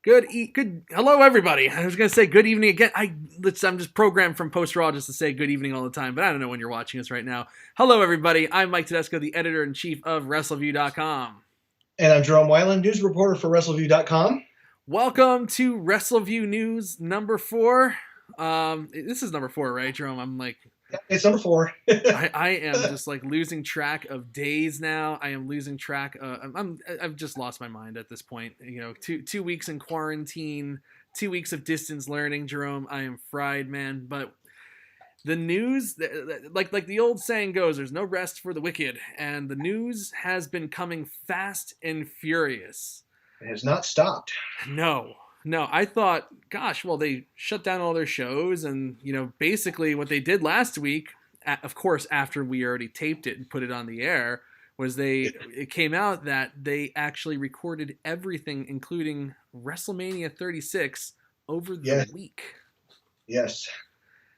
Good. Hello, everybody. I was gonna say good evening again. I'm just programmed from Post Raw just to say good evening all the time, but I don't know when you're watching us right now. Hello, everybody. I'm Mike Tedesco, the editor in chief of Wrestleview.com. And I'm Jerome Wilen, news reporter for Wrestleview.com. Welcome to Wrestleview News number 4. This is number 4, right, Jerome? I'm like, It's number 4. I am just like losing track of days now. I am losing track. I've just lost my mind at this point. You know, two weeks in quarantine, 2 weeks of distance learning, Jerome. I am fried, man. But the news, like the old saying goes, there's no rest for the wicked, and the news has been coming fast and furious. It has not stopped. No, I thought, gosh, well, they shut down all their shows, and, you know, basically what they did last week, of course, after we already taped it and put it on the air, was it came out that they actually recorded everything, including WrestleMania 36, over the week. Yes.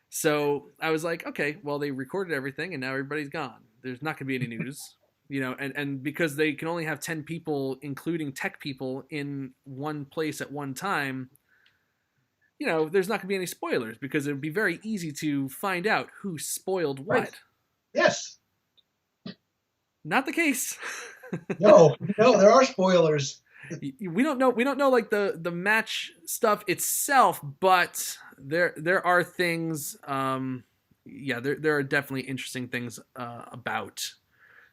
So I was like, okay, well, they recorded everything, and now everybody's gone. There's not going to be any news. You know, and because they can only have 10 people, including tech people, in one place at one time, you know, there's not going to be any spoilers because it would be very easy to find out who spoiled what. Right. Yes. Not the case. No, there are spoilers. We don't know like the match stuff itself, but there are things. There are definitely interesting things about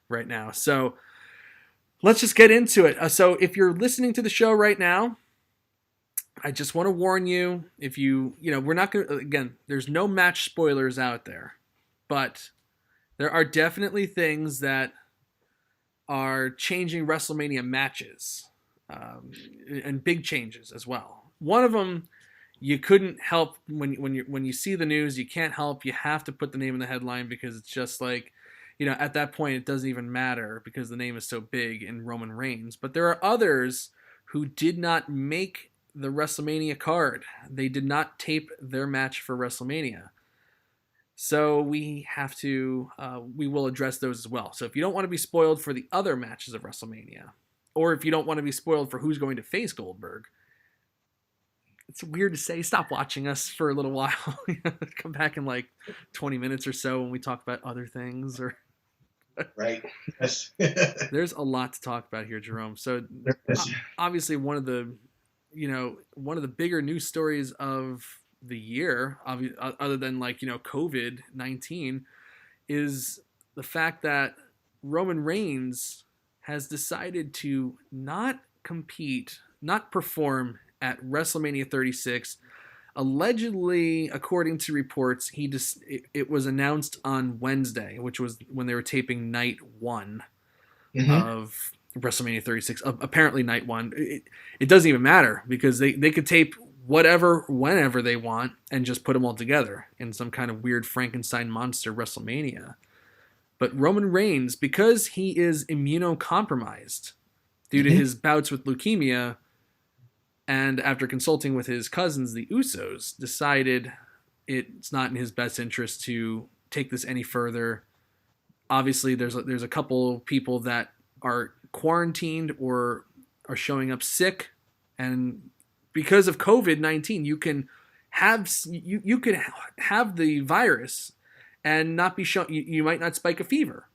right now. So let's just get into it. So if you're listening to the show right now, I just want to warn you, if we're not going to, again, there's no match spoilers out there, but there are definitely things that are changing WrestleMania matches, and big changes as well. One of them, you couldn't help when you see the news, you can't help. You have to put the name in the headline because it's just like, you know, at that point, it doesn't even matter because the name is so big in Roman Reigns. But there are others who did not make the WrestleMania card. They did not tape their match for WrestleMania. So we will address those as well. So if you don't want to be spoiled for the other matches of WrestleMania, or if you don't want to be spoiled for who's going to face Goldberg, it's weird to say, stop watching us for a little while. Come back in like 20 minutes or so when we talk about other things. Or right. Yes. There's a lot to talk about here, Jerome. So obviously one of the bigger news stories of the year, other than COVID-19, is the fact that Roman Reigns has decided to not perform at WrestleMania 36. Allegedly, according to reports, it was announced on Wednesday, which was when they were taping night 1 of WrestleMania 36. Apparently night 1. It doesn't even matter because they could tape whatever, whenever they want and just put them all together in some kind of weird Frankenstein monster WrestleMania. But Roman Reigns, because he is immunocompromised due to his bouts with leukemia, and after consulting with his cousins, the Usos, decided it's not in his best interest to take this any further. Obviously, there's a couple people that are quarantined or are showing up sick, and because of COVID-19, you could have the virus and not be shown. You might not spike a fever,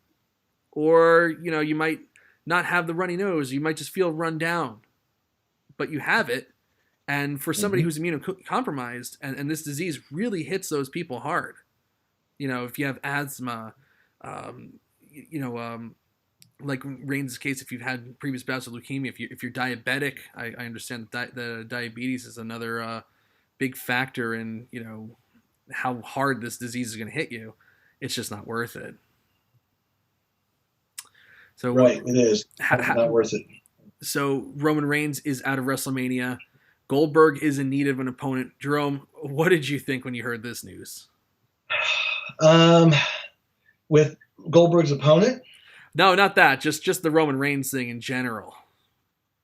or you might not have the runny nose. You might just feel run down, but you have it. And for somebody who's immunocompromised, and this disease really hits those people hard. You know, if you have asthma, like Reigns' case, if you've had previous bouts of leukemia, if you're diabetic, I understand that the diabetes is another big factor in, how hard this disease is going to hit you. It's just not worth it. So right, it is not worth it. So Roman Reigns is out of WrestleMania. Goldberg is in need of an opponent. Jerome, what did you think when you heard this news? With Goldberg's opponent? No, not that. Just the Roman Reigns thing in general.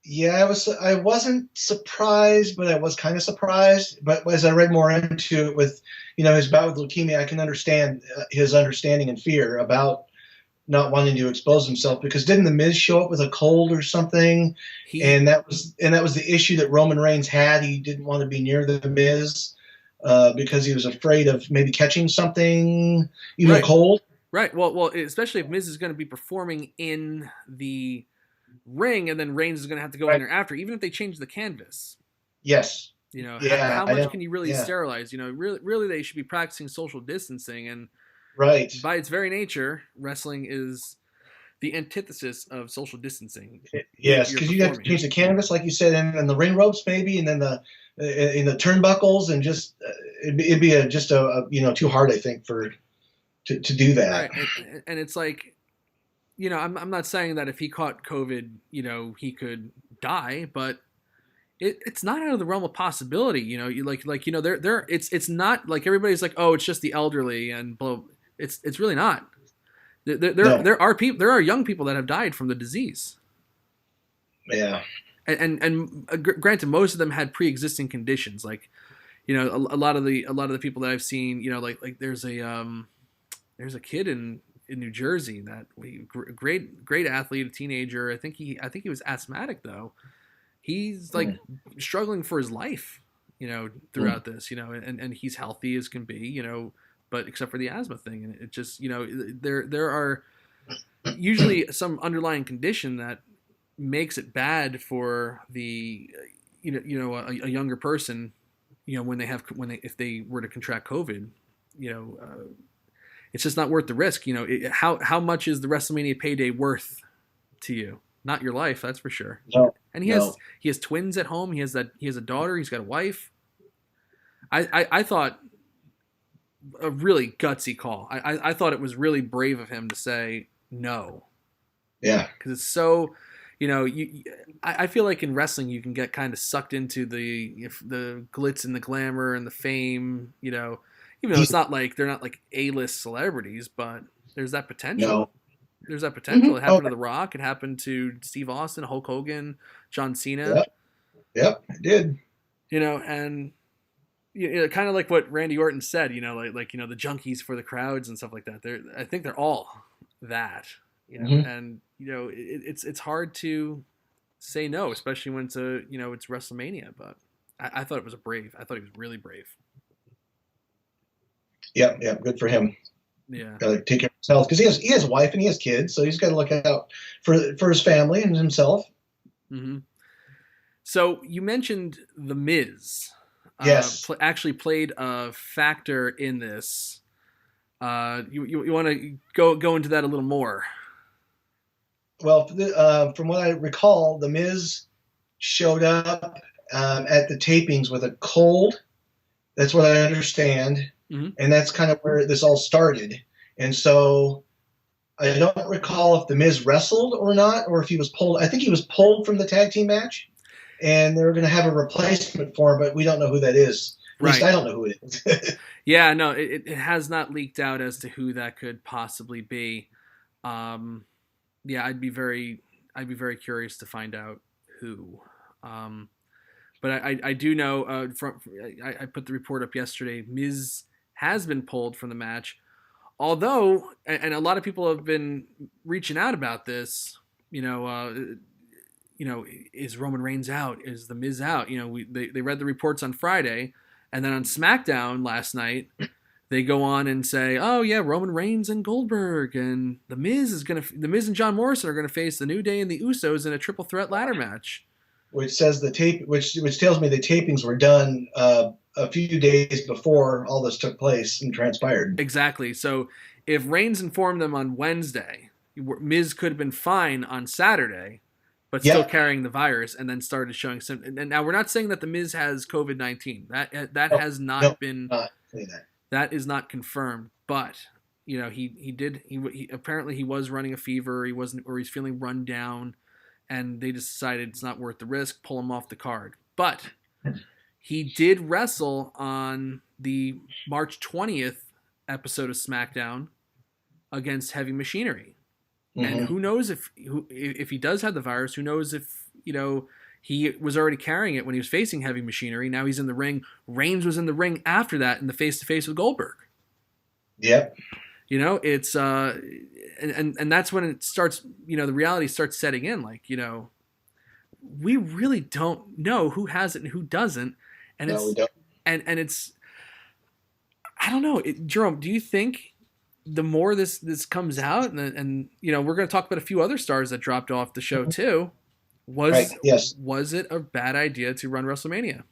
Yeah, I wasn't surprised, but I was kind of surprised. But as I read more into it with, his bout with leukemia, I can understand his understanding and fear about not wanting to expose himself, because didn't the Miz show up with a cold or something? He And that was the issue that Roman Reigns had. He didn't want to be near the Miz because he was afraid of maybe catching something, even a right, cold. right. Well, especially if Miz is going to be performing in the ring, and then Reigns is going to have to go in Right. there after, even if they change the canvas. Yes. You know, Yeah. how I much know. can you really Yeah. sterilize? You know, really, they should be practicing social distancing. And Right. by its very nature, wrestling is the antithesis of social distancing if Yes, you're because you have to performing. change the canvas, like you said, and the ring ropes maybe, and then the in the turnbuckles, and just it'd be just too hard, I think, for to do that. Right, and it's like, you know, I'm not saying that if he caught COVID, you know, he could die, but it's not out of the realm of possibility. You know, you you know, it's not like everybody's like, oh, it's just the elderly and blah. It's really not. No. There are young people that have died from the disease. Yeah. Granted, most of them had pre-existing conditions. Like, you know, a lot of the people that I've seen, you know, like there's a kid in New Jersey that great athlete, a teenager. I think he was asthmatic though. He's like struggling for his life, you know, throughout this, you know, and he's healthy as can be, you know, but except for the asthma thing, and it just, you know, there are usually some underlying condition that makes it bad for the a younger person, you know, if they were to contract COVID, you know, it's just not worth the risk. You know, how much is the WrestleMania payday worth to you? Not your life, that's for sure. No. And No. he has twins at home. He has a daughter. He's got a wife. I thought a really gutsy call. I thought it was really brave of him to say no. Yeah. Because it's so, you know, I feel like in wrestling you can get kind of sucked into the glitz and the glamour and the fame, you know, even though it's not like they're not like A-list celebrities, but there's that potential. No. There's that potential. It Oh, happened to The Rock. It happened to Steve Austin, Hulk Hogan, John Cena. yep. Yep. It did. You know, and you know, kind of like what Randy Orton said. You know, like you know, the junkies for the crowds and stuff like that. I think they're all that. You know, and you know, it's hard to say no, especially when it's it's WrestleMania. But I thought it was I thought he was really brave. Yep. Yep. Good for him. Yeah. Got to take care of himself, because he has a wife and he has kids, so he's got to look out for his family and himself. Mm-hmm. So you mentioned The Miz. Yes. Actually played a factor in this. You want to go into that a little more? Well, from what I recall, the Miz showed up at the tapings with a cold. That's what I understand. And that's kind of where this all started. And so I don't recall if the Miz wrestled or not, or if he was pulled. I think he was pulled from the tag team match, and they were going to have a replacement for him, but we don't know who that is. At least I don't know who it is. Yeah, no, it has not leaked out as to who that could possibly be. Yeah, I'd be very curious to find out who. But I do know I put the report up yesterday. Miz has been pulled from the match, although, and a lot of people have been reaching out about this. You know, is Roman Reigns out? Is the Miz out? You know, they read the reports on Friday, and then on SmackDown last night, they go on and say, oh yeah, Roman Reigns and Goldberg, and the Miz and John Morrison are gonna face the New Day and the Usos in a triple threat ladder match. Which says which tells me the tapings were done a few days before all this took place and transpired. Exactly. So if Reigns informed them on Wednesday, Miz could have been fine on Saturday, but still carrying the virus, and then started showing symptoms. And now we're not saying that the Miz has COVID-19. That has not been. That is not confirmed. But you know, he apparently he was running a fever. He's feeling run down. And they just decided it's not worth the risk, pull him off the card. But he did wrestle on the March 20th episode of SmackDown against Heavy Machinery. And who knows if he does have the virus, who knows if, you know, he was already carrying it when he was facing Heavy Machinery. Now he's in the ring. Reigns was in the ring after that in the face-to-face with Goldberg. Yep. It's and that's when it starts. The reality starts setting in. Like, we really don't know who has it and who doesn't, and No, we don't. and it's, I don't know, Jerome. Do you think the more this comes out, and we're going to talk about a few other stars that dropped off the show too? Was it a bad idea to run WrestleMania?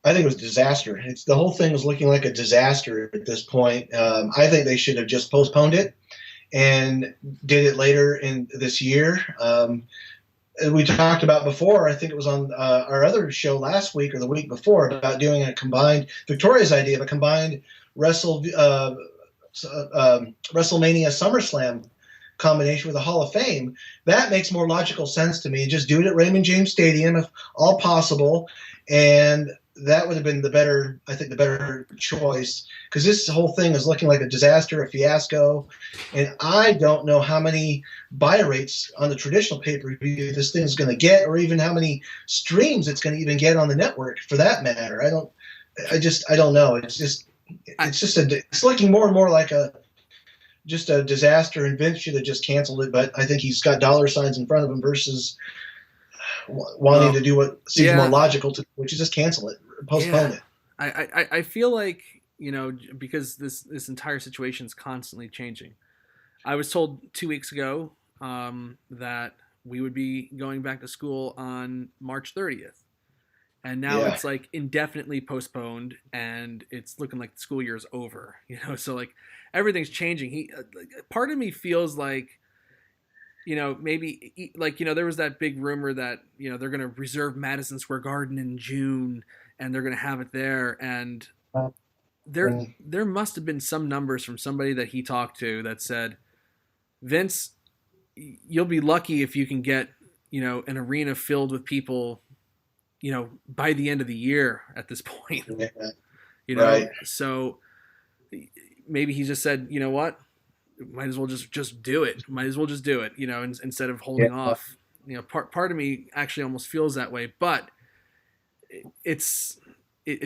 I think it was a disaster. The whole thing was looking like a disaster at this point. I think they should have just postponed it and did it later in this year. We talked about before, I think it was on our other show last week or the week before, about doing a combined, Victoria's idea of a combined WrestleMania SummerSlam combination with the Hall of Fame. That makes more logical sense to me. Just do it at Raymond James Stadium if all possible, and that would have been the better choice, because this whole thing is looking like a disaster, a fiasco, and I don't know how many buy rates on the traditional pay-per-view this thing's going to get, or even how many streams it's going to even get on the network, for that matter. I don't know. It's looking more and more like just a disaster, and Vince should have just canceled it, but I think he's got dollar signs in front of him versus wanting to do what seems more logical to, which is just cancel it, postpone it. I feel like, because this entire situation is constantly changing. I was told 2 weeks ago that we would be going back to school on March 30th. And now it's like indefinitely postponed, and it's looking like the school year is over, so like everything's changing. Part of me feels like, maybe like, there was that big rumor that, they're going to reserve Madison Square Garden in June and they're going to have it there. And there must have been some numbers from somebody that he talked to that said, Vince, you'll be lucky if you can get, an arena filled with people, by the end of the year at this point, Right. So maybe he just said, you know what? Might as well just do it. Might as well just do it, instead of holding off. Part of me actually almost feels that way, but it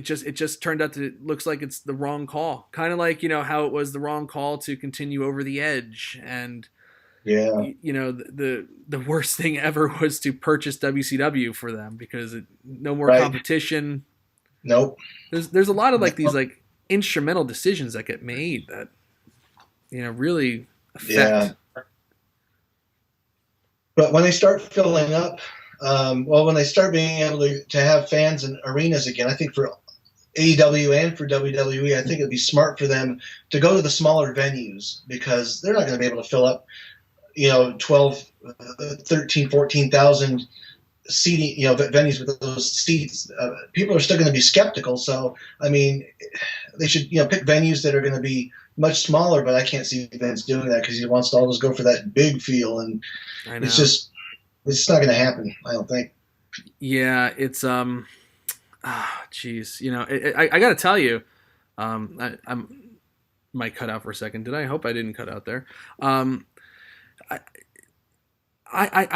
just turned out to, looks like it's the wrong call. Kind of like, how it was the wrong call to continue Over the Edge, and the worst thing ever was to purchase WCW for them, because no more competition. Nope. There's a lot of like these like instrumental decisions that get made that really affect. Yeah. But when they start filling up, when they start being able to have fans in arenas again, I think for AEW and for WWE, I think it'd be smart for them to go to the smaller venues, because they're not going to be able to fill up, 12, 13, 14,000 seating, venues with those seats. People are still going to be skeptical. So, I mean, they should, pick venues that are going to be much smaller, but I can't see Vince doing that, because he wants to always go for that big feel, and it's just not going to happen, I don't think. Yeah, it's geez, I got to tell you, I might cut out for a second. Did I? Hope I didn't cut out there. I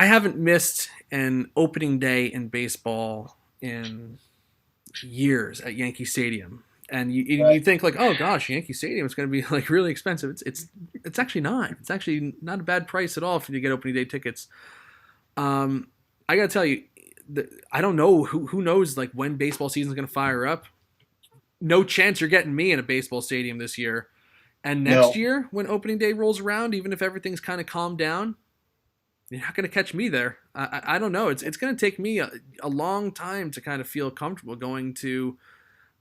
haven't missed an opening day in baseball in years at Yankee Stadium. And you think like, oh gosh, Yankee Stadium is going to be like really expensive. It's actually not. It's actually not a bad price at all if you get opening day tickets. I got to tell you, I don't know who knows like when baseball season is going to fire up. No chance you're getting me in a baseball stadium this year. And next year when opening day rolls around, even if everything's kind of calmed down, you're not going to catch me there. I don't know. It's going to take me a long time to kind of feel comfortable going to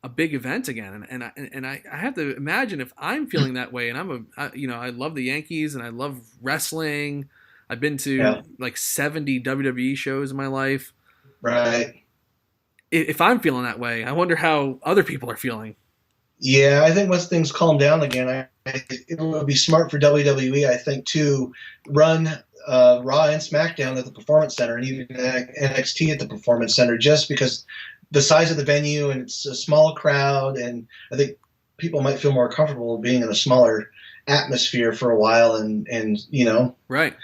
a big event again, and I have to imagine if I'm feeling that way, and I love the Yankees and I love wrestling. I've been to like 70 WWE shows in my life. Right. If I'm feeling that way, I wonder how other people are feeling. Yeah, I think once things calm down again, it would be smart for WWE, I think, to run Raw and SmackDown at the Performance Center, and even NXT at the Performance Center, just because the size of the venue, and it's a small crowd, and I think people might feel more comfortable being in a smaller atmosphere for a while, and right.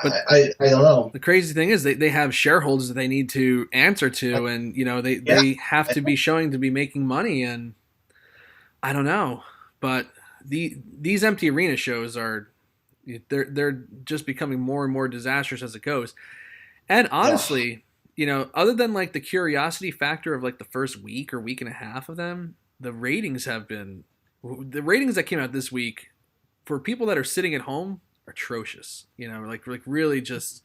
But I don't know. The crazy thing is they have shareholders that they need to answer to, and they have to be showing to be making money, and I don't know, but these empty arena shows they're just becoming more and more disastrous as it goes. And honestly, other than like the curiosity factor of like the first week or week and a half of them, the ratings that came out this week for people that are sitting at home are atrocious. Like really just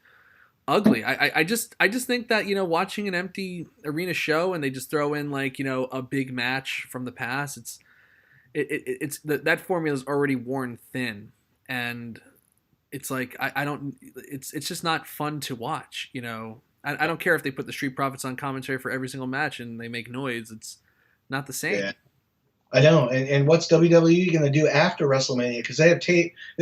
ugly. I just think that watching an empty arena show and they just throw in like a big match from the past, it's that formula is already worn thin, and it's like I don't it's just not fun to watch. I don't care if they put the Street Profits on commentary for every single match and they make noise. It's not the same. Yeah. I know. And what's WWE going to do after WrestleMania? Because they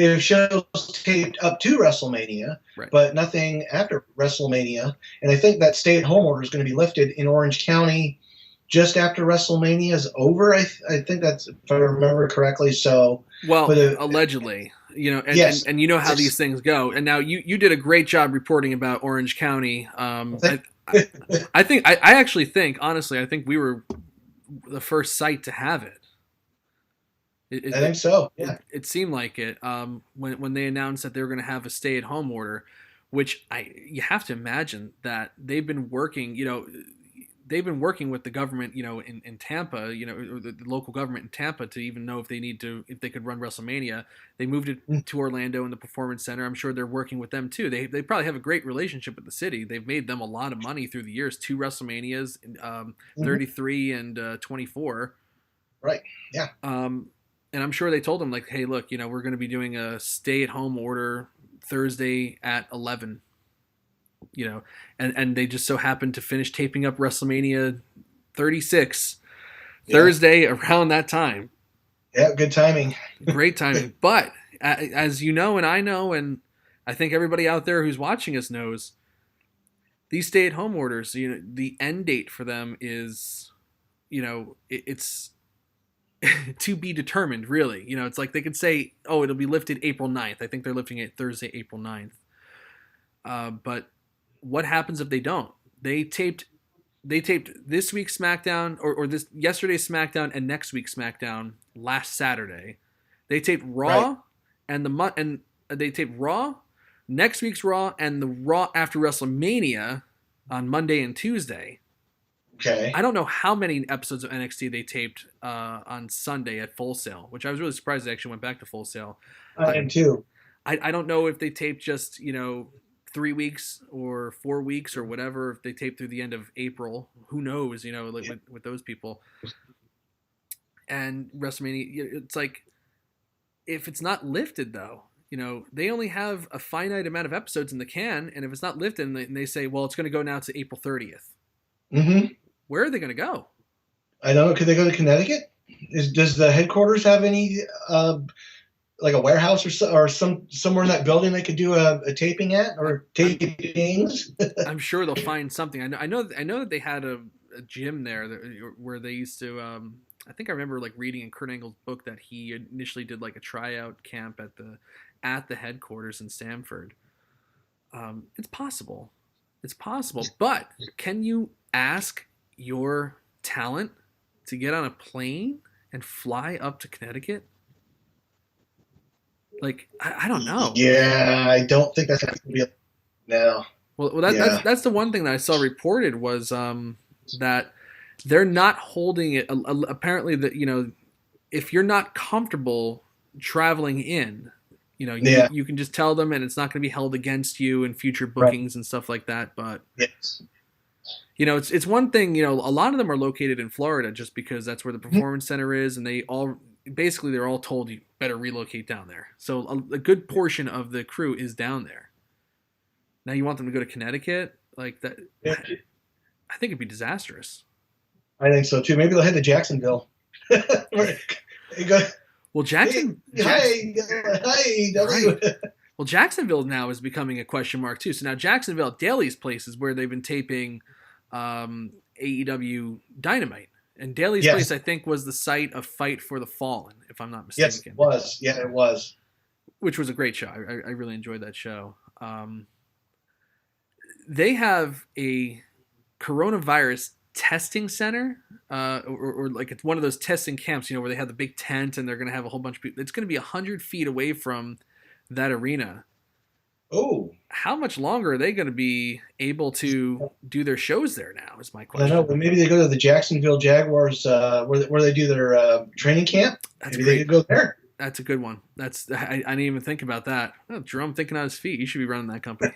have shows taped up to WrestleMania, right, but nothing after WrestleMania. And I think that stay-at-home order is going to be lifted in Orange County just after WrestleMania is over. I think that's, if I remember correctly. So, allegedly. Yes. And you know how these things go. And now you did a great job reporting about Orange County. I actually think, honestly, I think we were the first site to have it. I think so. Yeah. It seemed like it when they announced that they were going to have a stay-at-home order, which you have to imagine that they've been working. With the government, in Tampa, the local government in Tampa to even know if they could run WrestleMania. They moved it to Orlando in the Performance Center. I'm sure they're working with them too. They probably have a great relationship with the city. They've made them a lot of money through the years. 2 WrestleManias, 33 and 24. Right. Yeah. And I'm sure they told them like, hey, look, we're going to be doing a stay-at-home order Thursday at 11. And they just so happened to finish taping up WrestleMania 36 Thursday around that time. Yeah, good timing. Great timing. But as you know, and I know, and I think everybody out there who's watching us knows, these stay-at-home orders, the end date for them is, it's to be determined, really. It's like they could say, oh, it'll be lifted April 9th. I think they're lifting it Thursday, April 9th. But what happens if they don't? They taped this week's SmackDown or this yesterday's SmackDown and next week's SmackDown last Saturday. They taped Raw and they taped Raw, next week's Raw, and the Raw after WrestleMania on Monday and Tuesday. Okay. I don't know how many episodes of NXT they taped on Sunday at Full Sail, which I was really surprised they actually went back to Full Sail. I am too. I don't know if they taped just 3 weeks or 4 weeks or whatever. If they taped through the end of April, who knows? With those people. And WrestleMania, it's like if it's not lifted though, they only have a finite amount of episodes in the can, and if it's not lifted, and they say, well, it's going to go now to April 30th. Mm-hmm. Where are they going to go? I don't know. Could they go to Connecticut? Does the headquarters have any, like a warehouse or somewhere in that building they could do a taping at or tapings? I'm sure they'll find something. I know that they had a gym there where they used to. I think I remember like reading in Kurt Angle's book that he initially did like a tryout camp at the headquarters in Stamford. It's possible. But can you ask your talent to get on a plane and fly up to Connecticut? Like, I don't know. Yeah, I don't think that's going to be now. Well, that's the one thing that I saw reported was that they're not holding it. Apparently, that if you're not comfortable traveling in, you can just tell them, and it's not going to be held against you in future bookings and stuff like that. But yes. It's one thing. A lot of them are located in Florida just because that's where the Performance Center is, and they're all told you better relocate down there. So a good portion of the crew is down there. Now you want them to go to Connecticut? Like that? Yeah. I think it'd be disastrous. I think so too. Maybe they'll head to Jacksonville. Well, Jackson. Hi. Right. Well, Jacksonville now is becoming a question mark too. So now Jacksonville, Daly's place is where they've been taping AEW Dynamite. And Daly's place, I think, was the site of Fight for the Fallen, if I'm not mistaken. Yes, it was. Yeah, it was. Which was a great show. I really enjoyed that show. They have a coronavirus testing center, or like it's one of those testing camps, where they have the big tent and they're going to have a whole bunch of people. It's going to be 100 feet away from that arena. Oh, how much longer are they going to be able to do their shows there now is my question. I don't know. Maybe they go to the Jacksonville Jaguars where they do their training camp. That's Maybe great. they could go there. That's a good one. I didn't even think about that. Oh, Jerome thinking on his feet. You should be running that company.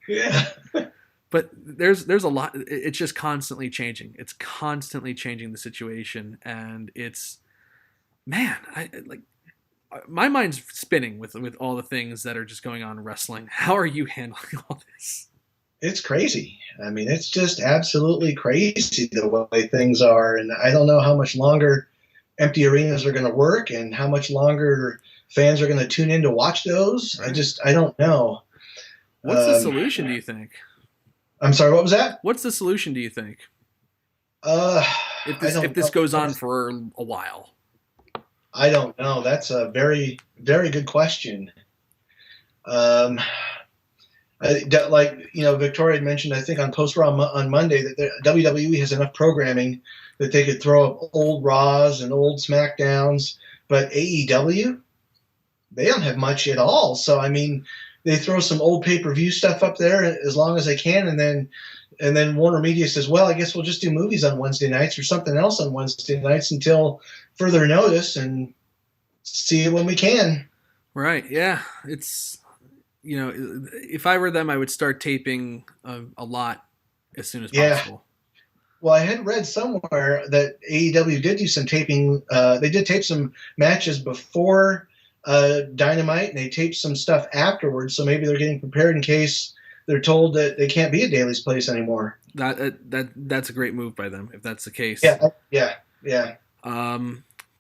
Yeah. But there's a lot. It's just constantly changing. It's constantly changing the situation, and it's, man, my mind's spinning with all the things that are just going on in wrestling. How are you handling all this? It's crazy. I mean, it's just absolutely crazy the way things are, and I don't know how much longer empty arenas are going to work and how much longer fans are going to tune in to watch those. Right. I don't know. What's the solution, do you think? I'm sorry, what was that? What's the solution, do you think? If this goes on for a while. I don't know. That's a very, very good question. Victoria had mentioned, I think on Post Raw on Monday, that WWE has enough programming that they could throw up old Raws and old SmackDowns, but AEW, they don't have much at all. So, I mean, they throw some old pay-per-view stuff up there as long as they can, and then Warner Media says, well, I guess we'll just do movies on Wednesday nights or something else on Wednesday nights until further notice and see it when we can. Right, yeah. It's, if I were them, I would start taping a lot as soon as possible. Well, I had read somewhere that AEW did do some taping. They did tape some matches before Dynamite, and they taped some stuff afterwards. So maybe they're getting prepared in case they're told that they can't be at Daly's Place anymore. That's a great move by them if that's the case. Yeah.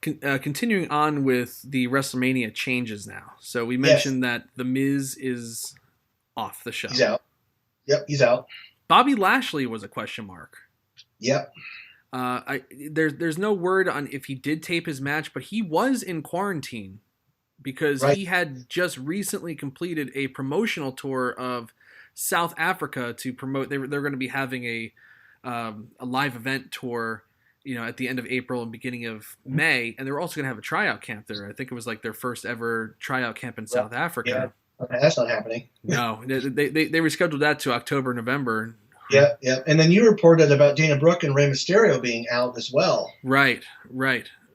Continuing on with the WrestleMania changes now. So we mentioned that The Miz is off the show. He's out. Yep, he's out. Bobby Lashley was a question mark. Yep. There's no word on if he did tape his match, but he was in quarantine because he had just recently completed a promotional tour of South Africa to promote. They're going to be having a live event tour, at the end of April and beginning of May, and they were also going to have a tryout camp there. I think it was like their first ever tryout camp in South Africa. Yeah. Okay, that's not happening. No, they rescheduled that to October, November. Yeah. And then you reported about Dana Brooke and Rey Mysterio being out as well. Right.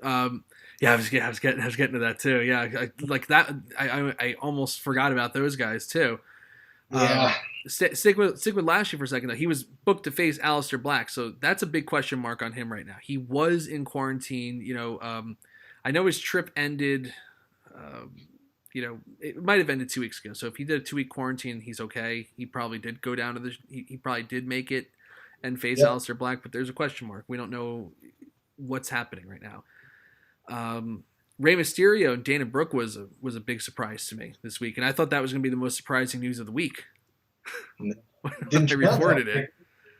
I was getting to that too. Yeah, I almost forgot about those guys too. Yeah. Stick with Lashley for a second though. He was booked to face Aleister Black, so that's a big question mark on him right now. He was in quarantine. I know his trip ended. It might have ended 2 weeks ago. So if he did a 2-week quarantine, he's okay. He probably did go down to he probably did make it and face Aleister Black, but there's a question mark. We don't know what's happening right now. Rey Mysterio and Dana Brooke was a big surprise to me this week, and I thought that was going to be the most surprising news of the week. Didn't I reported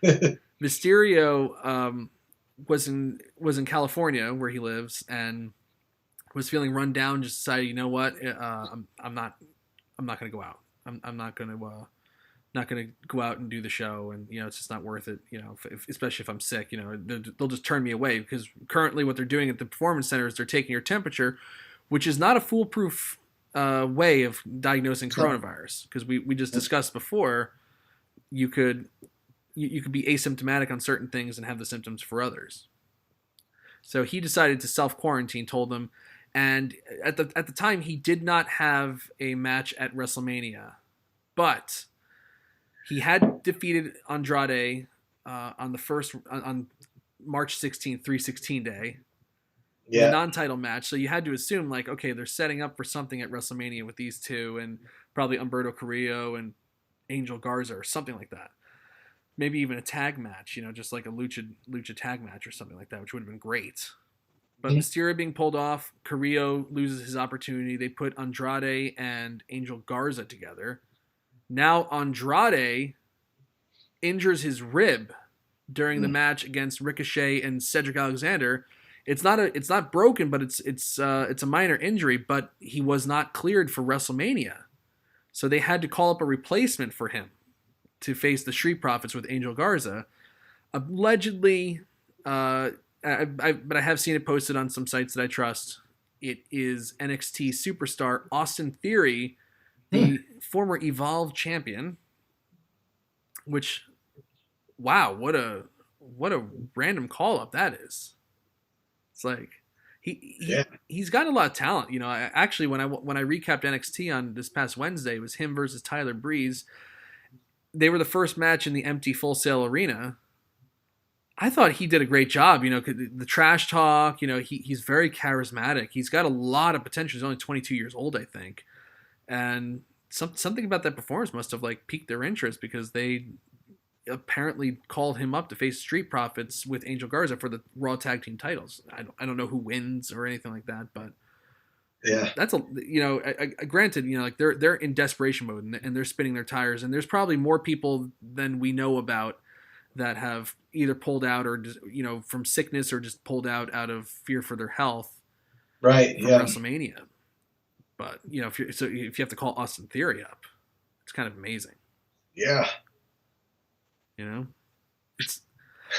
it. Mysterio was in California where he lives and was feeling run down. Just decided, you know what, I'm not going to go out. I'm not going to go out and do the show, and it's just not worth it. Especially if I'm sick, they'll just turn me away because currently what they're doing at the performance center is they're taking your temperature, which is not a foolproof way of diagnosing coronavirus because we just discussed before. You could be asymptomatic on certain things and have the symptoms for others. So he decided to self-quarantine, told them, and at the time he did not have a match at WrestleMania, but he had defeated Andrade on March 16th, 316 day, the non-title match. So you had to assume okay, they're setting up for something at WrestleMania with these two and probably Humberto Carrillo and Angel Garza or something like that. Maybe even a tag match, just like a lucha tag match or something like that, which would have been great. But Mysterio being pulled off, Carrillo loses his opportunity. They put Andrade and Angel Garza together. Now Andrade injures his rib during the match against Ricochet and Cedric Alexander. It's not broken, but it's a minor injury. But he was not cleared for WrestleMania, so they had to call up a replacement for him to face the Street Profits with Angel Garza. Allegedly, but I have seen it posted on some sites that I trust. It is NXT superstar Austin Theory, the former Evolve champion. Which, wow, what a random call up that is. It's like he's got a lot of talent. You know, actually when I recapped NXT on this past Wednesday, it was him versus Tyler Breeze. They were the first match in the empty Full Sail Arena. I thought he did a great job. You know, the trash talk. You know, he's very charismatic. He's got a lot of potential. He's only 22 years old, I think, and something about that performance must have like piqued their interest because they apparently called him up to face Street Profits with Angel Garza for the Raw Tag Team titles. I don't know who wins or anything like that, but yeah, that's a, you know, granted, you know, like they're in desperation mode and they're spinning their tires, and there's probably more people than we know about that have either pulled out or just, you know, from sickness or just pulled out of fear for their health, right? From WrestleMania. But you know, if you have to call Austin Theory up, it's kind of amazing. Yeah. You know,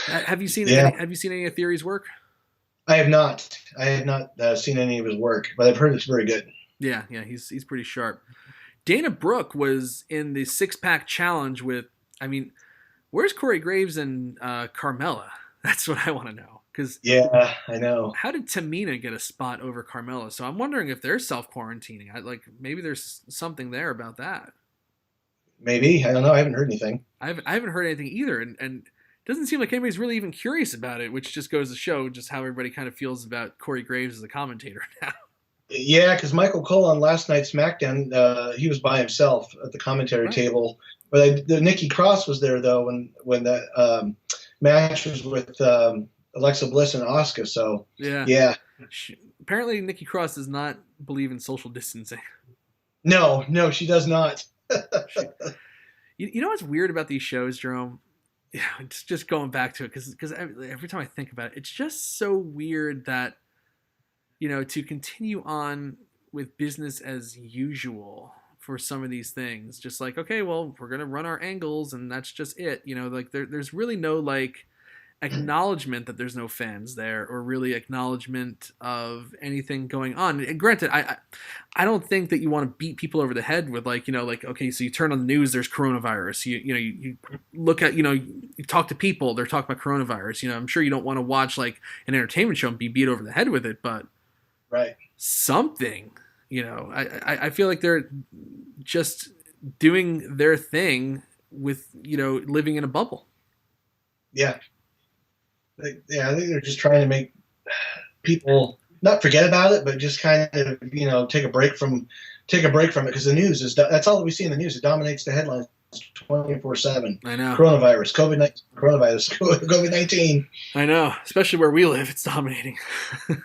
have you seen any of Theory's work? I have not. I have not seen any of his work, but I've heard it's very good. Yeah, he's pretty sharp. Dana Brooke was in the 6-pack challenge with. I mean, where's Corey Graves and Carmella? That's what I want to know. Cause yeah, I know. How did Tamina get a spot over Carmella? So I'm wondering if they're self-quarantining. Maybe there's something there about that. Maybe. I don't know. I haven't heard anything. I haven't heard anything either, and it doesn't seem like anybody's really even curious about it, which just goes to show just how everybody kind of feels about Corey Graves as a commentator now. Yeah, because Michael Cole on last night's SmackDown, he was by himself at the commentary table. But Nikki Cross was there though when that match was with Alexa Bliss and Asuka. So yeah. Apparently, Nikki Cross does not believe in social distancing. No, she does not. You know what's weird about these shows, Jerome? Yeah, just going back to it because every time I think about it, it's just so weird that, you know, to continue on with business as usual for some of these things, just like, okay, well, we're gonna run our angles and that's just it. You know, like there's really no like acknowledgement that there's no fans there or really acknowledgement of anything going on. And granted, I don't think that you want to beat people over the head with like, you know, like, okay, so you turn on the news, there's coronavirus. You look at, you know, you talk to people, they're talking about coronavirus. You know, I'm sure you don't want to watch like an entertainment show and be beat over the head with it, but something, you know, I feel like they're just doing their thing with, you know, living in a bubble. Yeah. Yeah, I think they're just trying to make people not forget about it, but just kind of, you know, take a break from it because the news that's all that we see in the news. It dominates the headlines 24/7. I know. Coronavirus, COVID-19. I know, especially where we live, it's dominating.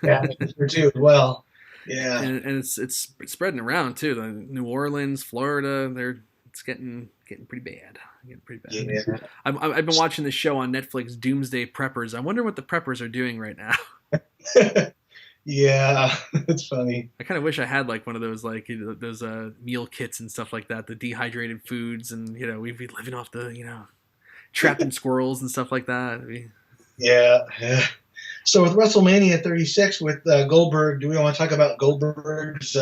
Yeah, here too. Well, yeah, and it's spreading around too. The New Orleans, Florida, it's getting pretty bad. Yeah. I've been watching this show on Netflix, Doomsday Preppers. I wonder what the preppers are doing right now. Yeah, it's funny. I kind of wish I had like one of those like, you know, those meal kits and stuff like that, the dehydrated foods, and you know, we'd be living off the, you know, trapping squirrels and stuff like that. Yeah. So with WrestleMania 36 with Goldberg, do we want to talk about Goldberg's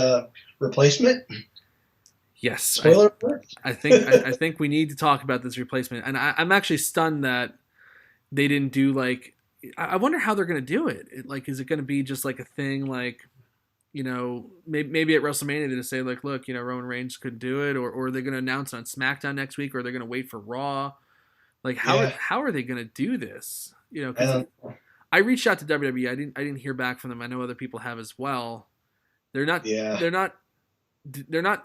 replacement? Yes, spoiler alert. I think we need to talk about this replacement, and I'm actually stunned that they didn't do like. I wonder how they're going to do it. Like, is it going to be just like a thing, like, you know, maybe at WrestleMania they just say like, look, you know, Roman Reigns could do it, or are they going to announce on SmackDown next week, or are they going to wait for Raw? Like, how are they going to do this? You know, because I reached out to WWE. I didn't hear back from them. I know other people have as well. They're not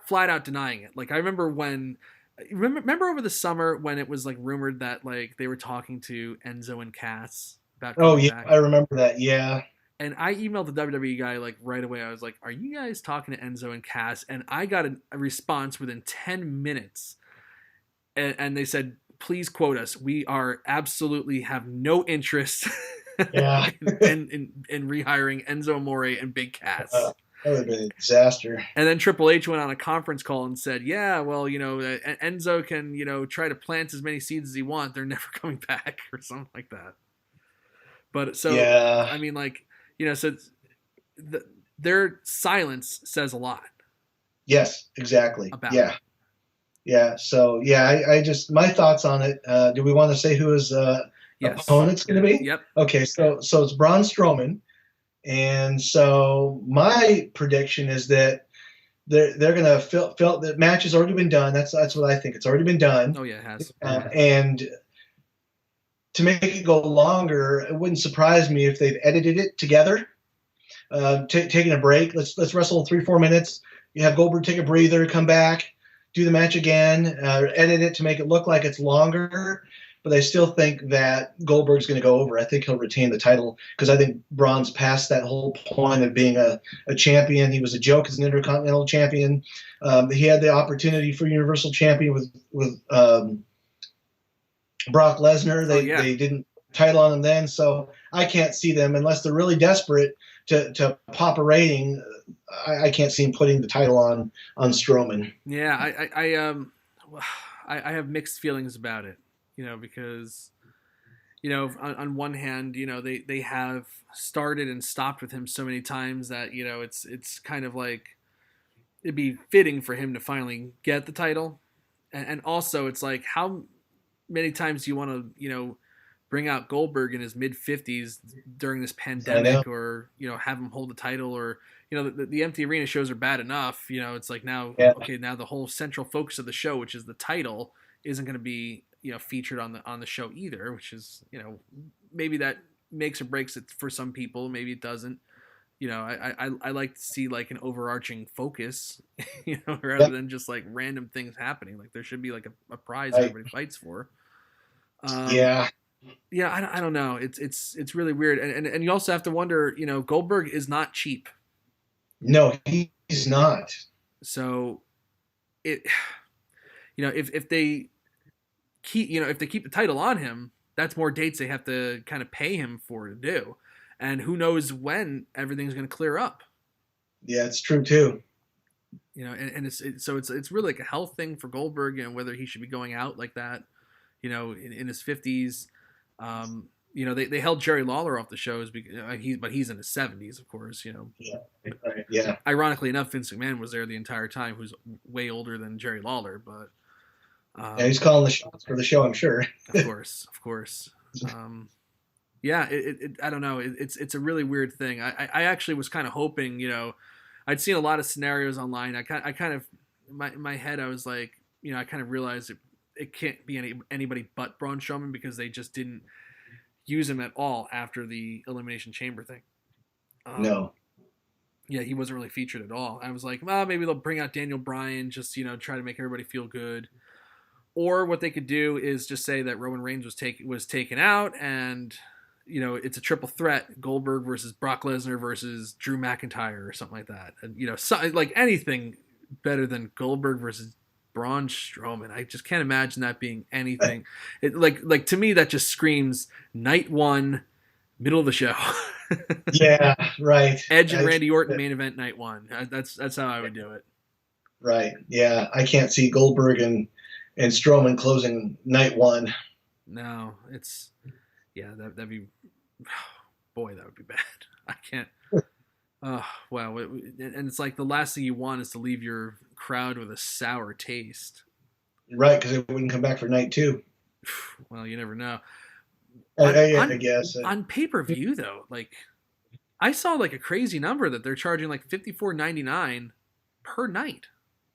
flat out denying it. Like I remember remember over the summer when it was like rumored that like they were talking to Enzo and Cass about back. I remember that. Yeah. And I emailed the WWE guy like right away. I was like, "Are you guys talking to Enzo and Cass?" And I got a response within 10 minutes. And they said, "Please quote us. We are absolutely have no interest in rehiring Enzo Amore and Big Cass." That would have been a disaster. And then Triple H went on a conference call and said, yeah, well, Enzo can, try to plant as many seeds as he wants. They're never coming back or something like that. But so, yeah. I mean, so their silence says a lot. Yes, exactly. About it. Yeah. So, I just, my thoughts on it. Do we want to say who his opponent's going to be? Yep. Okay. So it's Braun Strowman. And so my prediction is that they're going to fill the match has already been done. That's what I think. It's already been done. Oh yeah, it has. And to make it go longer, it wouldn't surprise me if they've edited it together, taking a break. Let's wrestle 3-4 minutes. You have Goldberg take a breather, come back, do the match again, edit it to make it look like it's longer. But I still think that Goldberg's going to go over. I think he'll retain the title because I think Braun's past that whole point of being a champion. He was a joke as an Intercontinental Champion. He had the opportunity for Universal Champion with Brock Lesnar. They didn't title on him then, so I can't see them unless they're really desperate to pop a rating. I can't see him putting the title on Strowman. Yeah, I have mixed feelings about it. Because, on one hand, they have started and stopped with him so many times that, it's kind of like it'd be fitting for him to finally get the title. And also it's like, how many times do you want to, bring out Goldberg in his mid-50s during this pandemic or, have him hold the title or, the empty arena shows are bad enough. It's like now, okay, now the whole central focus of the show, which is the title, isn't going to be featured on the show either, which is maybe that makes or breaks it for some people, maybe it doesn't. I like to see like an overarching focus, rather than just like random things happening. Like there should be like a prize everybody fights for. I don't know. It's really weird, and you also have to wonder. Goldberg is not cheap. No, he's not. So if they keep the title on him, that's more dates they have to kind of pay him for to do. And who knows when everything's going to clear up. Yeah, it's true too. And it's really like a health thing for Goldberg, whether he should be going out like that, in his 50s. They held Jerry Lawler off the shows because he's in his 70s, of course, Yeah. Ironically enough, Vince McMahon was there the entire time, who's way older than Jerry Lawler, but he's calling the shots for the show, I'm sure. Of course. I don't know. It's a really weird thing. I actually was kind of hoping, I'd seen a lot of scenarios online. I kind of, my head, I was like, I kind of realized it can't be anybody but Braun Strowman because they just didn't use him at all after the Elimination Chamber thing. No. Yeah, he wasn't really featured at all. I was like, well, maybe they'll bring out Daniel Bryan, just, try to make everybody feel good. Or what they could do is just say that Roman Reigns was taken out and, it's a triple threat, Goldberg versus Brock Lesnar versus Drew McIntyre or something like that. And, like anything better than Goldberg versus Braun Strowman. I just can't imagine that being anything. It like to me, that just screams night one, middle of the show. Yeah, right. Edge and Randy Orton main event night one. That's how I would do it. Right. Yeah, I can't see Goldberg and Strowman closing night one. No, that'd be, boy, that would be bad. I can't. Wow. And it's like the last thing you want is to leave your crowd with a sour taste. Right, because it wouldn't come back for night two. Well, you never know. I guess. On pay-per-view, though, like, I saw like a crazy number that they're charging like $54.99 per night.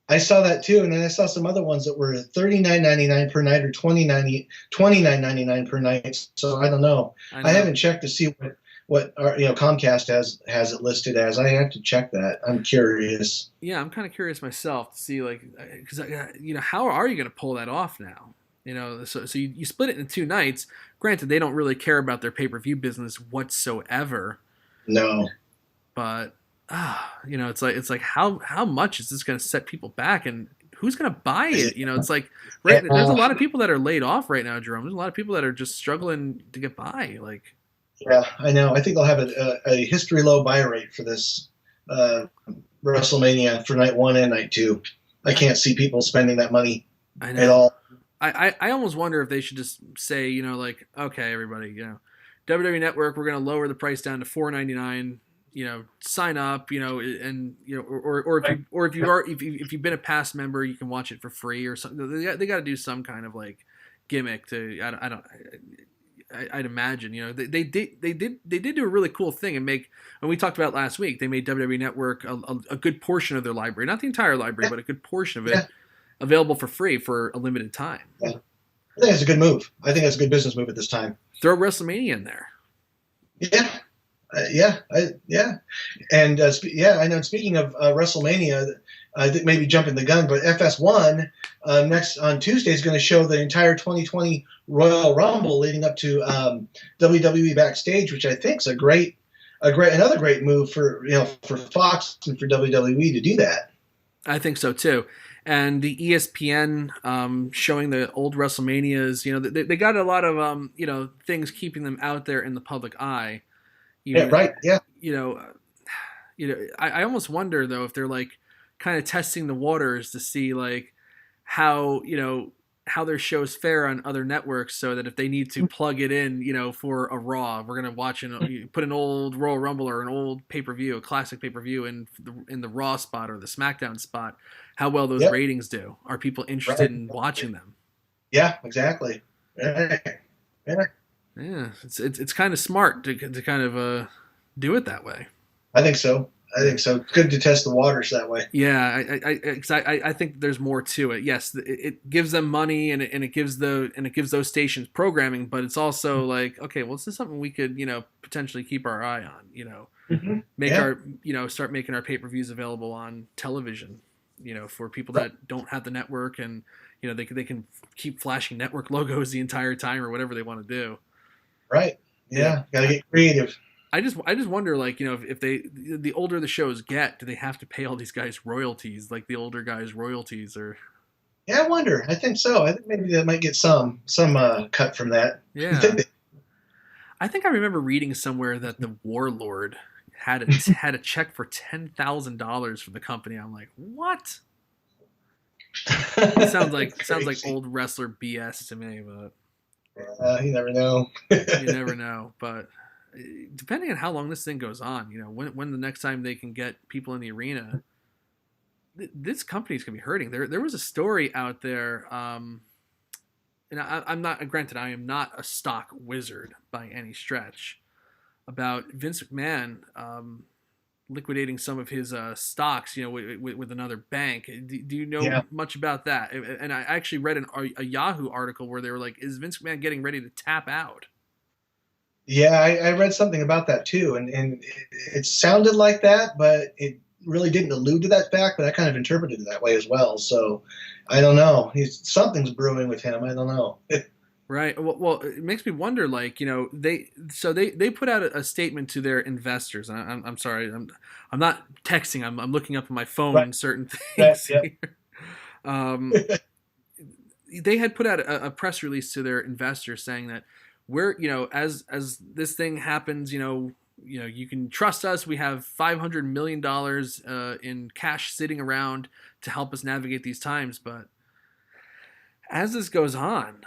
I saw that too, and then I saw some other ones that were $39.99 per night or $29.99 per night. So I don't know. I haven't checked to see what Comcast has it listed as. I have to check that. I'm curious. Yeah, I'm kind of curious myself to see because how are you going to pull that off now? So you split it in 2 nights. Granted, they don't really care about their pay-per-view business whatsoever. No. But it's like how much is this going to set people back, and who's going to buy it? It's like there's a lot of people that are laid off right now, Jerome. There's a lot of people that are just struggling to get by. Like, yeah, I know. I think they'll have a history low buy rate for this WrestleMania for night 1 and night 2. I can't see people spending that money I know. at all. I almost wonder if they should just say, like, okay, everybody, WWE Network, we're going to lower the price down to $4.99. Sign up. And if you've been a past member, you can watch it for free or something. They got to do some kind of like gimmick to. I'd imagine. They did do a really cool thing and we talked about last week. They made WWE Network a good portion of their library, not the entire library, but a good portion of it. Available for free for a limited time. Yeah. I think it's a good move. I think it's a good business move at this time. Throw WrestleMania in there. Yeah. And I know. Speaking of WrestleMania, I think maybe jumping the gun, but FS1 next on Tuesday is going to show the entire 2020 Royal Rumble leading up to WWE Backstage, which I think is another great move for Fox and for WWE to do that. I think so too. And the ESPN showing the old WrestleManias, they got a lot of things keeping them out there in the public eye. Right. Yeah. I almost wonder though if they're like kind of testing the waters to see like how their shows fare on other networks, so that if they need to plug it in, for a Raw, we're gonna watch and put an old Royal Rumble or an old pay-per-view, a classic pay-per-view in the Raw spot or the SmackDown spot. How well those ratings do? Are people interested in watching them? Yeah, exactly. Yeah. Yeah, it's kind of smart to kind of do it that way. I think so. It's good to test the waters that way. Yeah, I think there's more to it. Yes, it gives them money and it gives those stations programming, but it's also like, okay, well, this is something we could potentially keep our eye on. Start making our pay-per-views available on television. For people that don't have the network, and they can keep flashing network logos the entire time or whatever they want to do. Right. Yeah. Got to get creative. I just wonder, like, if the older the shows get, do they have to pay all these guys royalties, like the older guys royalties, or? Yeah, I wonder. I think so. I think maybe they might get some cut from that. Yeah. I think I remember reading somewhere that the Warlord had a check for $10,000 from the company. I'm like, what? It sounds like old wrestler BS to me, but you never know. You never know. But depending on how long this thing goes on, when the next time they can get people in the arena, this company's gonna be hurting. There was a story out there, and I'm not. Granted, I am not a stock wizard by any stretch, about Vince McMahon liquidating some of his stocks, with another bank. Do you know much about that? And I actually read a Yahoo article where they were like, "Is Vince McMahon getting ready to tap out?" Yeah, I read something about that too, and it sounded like that, but it really didn't allude to that fact. But I kind of interpreted it that way as well. So I don't know. Something's brewing with him. I don't know. Right. Well, it makes me wonder. Like, they put out a statement to their investors. And I'm sorry, I'm not texting. I'm looking up on my phone certain things. They had put out a press release to their investors saying that we're, as this thing happens, you can trust us. We have $500 million in cash sitting around to help us navigate these times. But as this goes on,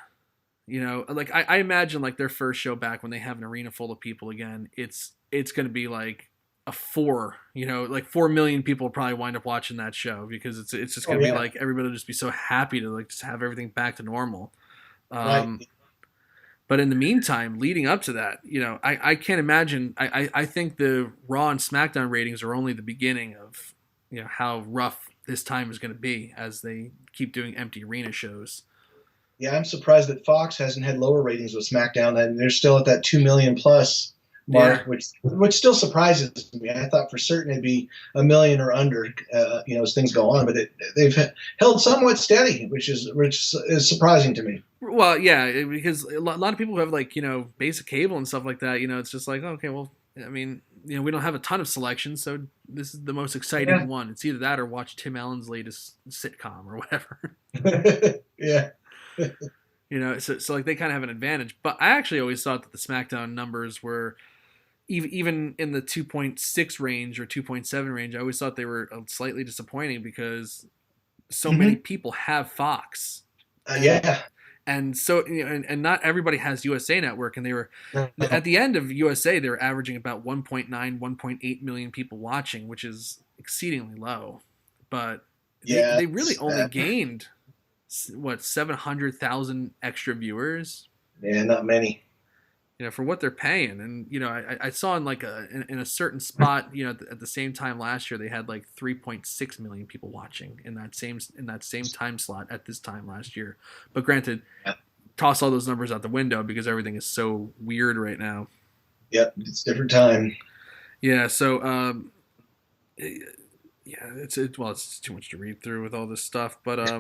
like I imagine like their first show back when they have an arena full of people again, it's going to be like a 4 million people will probably wind up watching that show, because it's just going to be like everybody will just be so happy to like just have everything back to normal. Right. But in the meantime, leading up to that, I can't imagine. I think the Raw and SmackDown ratings are only the beginning of how rough this time is going to be as they keep doing empty arena shows. Yeah, I'm surprised that Fox hasn't had lower ratings with SmackDown, and they're still at that 2 million plus mark, which still surprises me. I thought for certain it'd be 1 million or under, as things go on, but they've held somewhat steady, which is surprising to me. Well, yeah, because a lot of people who have like basic cable and stuff like that, it's just like, okay, well, I mean, we don't have a ton of selections, so this is the most exciting one. It's either that or watch Tim Allen's latest sitcom or whatever. Yeah. So like they kind of have an advantage. But I actually always thought that the SmackDown numbers were, even in the 2.6 range or 2.7 range, I always thought they were slightly disappointing because so many people have Fox. Yeah. And so, and not everybody has USA Network, and they were No. at the end of USA, they were averaging about 1.9, 1.8 million people watching, which is exceedingly low. But Yeah, they really only gained what 700,000 extra viewers. Yeah, not many. For what they're paying. And I saw in like in a certain spot, at the same time last year, they had like 3.6 million people watching in that same time slot at this time last year. But granted, toss all those numbers out the window because everything is so weird right now. Yep, it's a different time. Yeah, so it's too much to read through with all this stuff, but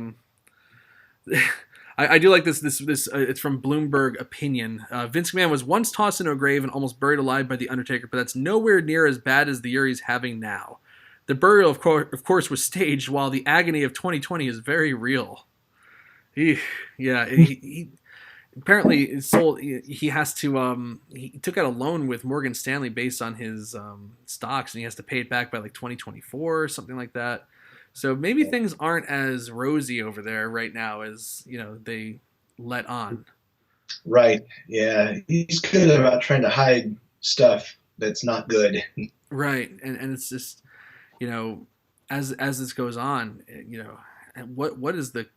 I do like this. It's from Bloomberg Opinion. Vince McMahon was once tossed into a grave and almost buried alive by the Undertaker, but that's nowhere near as bad as the year he's having now. The burial, of course, was staged, while the agony of 2020 is very real. He apparently sold. He has to. He took out a loan with Morgan Stanley based on his stocks, and he has to pay it back by like 2024 or something like that. So maybe things aren't as rosy over there right now as they let on. Right. Yeah, he's good about trying to hide stuff that's not good. Right, and it's just as this goes on, what is the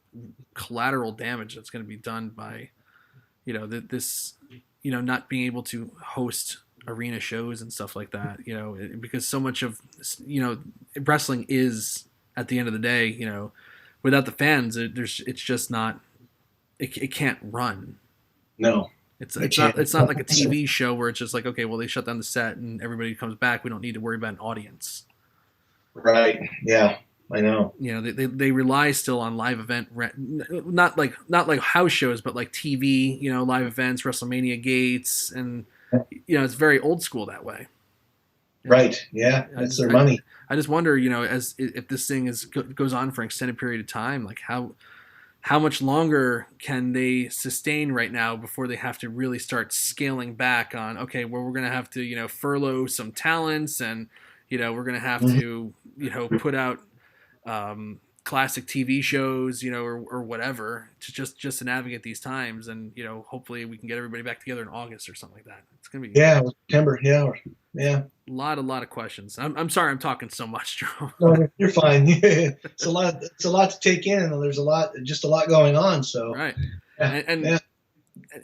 collateral damage that's going to be done by this not being able to host arena shows and stuff like that, because so much of wrestling is, at the end of the day, without the fans, it's just not. It can't run. No, it's not like a TV show where it's just like, okay, well, they shut down the set and everybody comes back. We don't need to worry about an audience. Right. Yeah, I know. They rely still on live event, not like house shows, but like TV. Live events, WrestleMania gates, and it's very old school that way. Right. Yeah, that's their money. I just wonder, as if this thing goes on for an extended period of time, like how much longer can they sustain right now before they have to really start scaling back on, okay, well, we're going to have to, furlough some talents, and, we're going to have to, put out classic TV shows, or whatever, to just to navigate these times. And, hopefully we can get everybody back together in August or something like that. It's going to be September. Yeah. A lot of questions. I'm sorry I'm talking so much, Jerome. No, you're fine. It's a lot to take in, and there's a lot going on. So right, and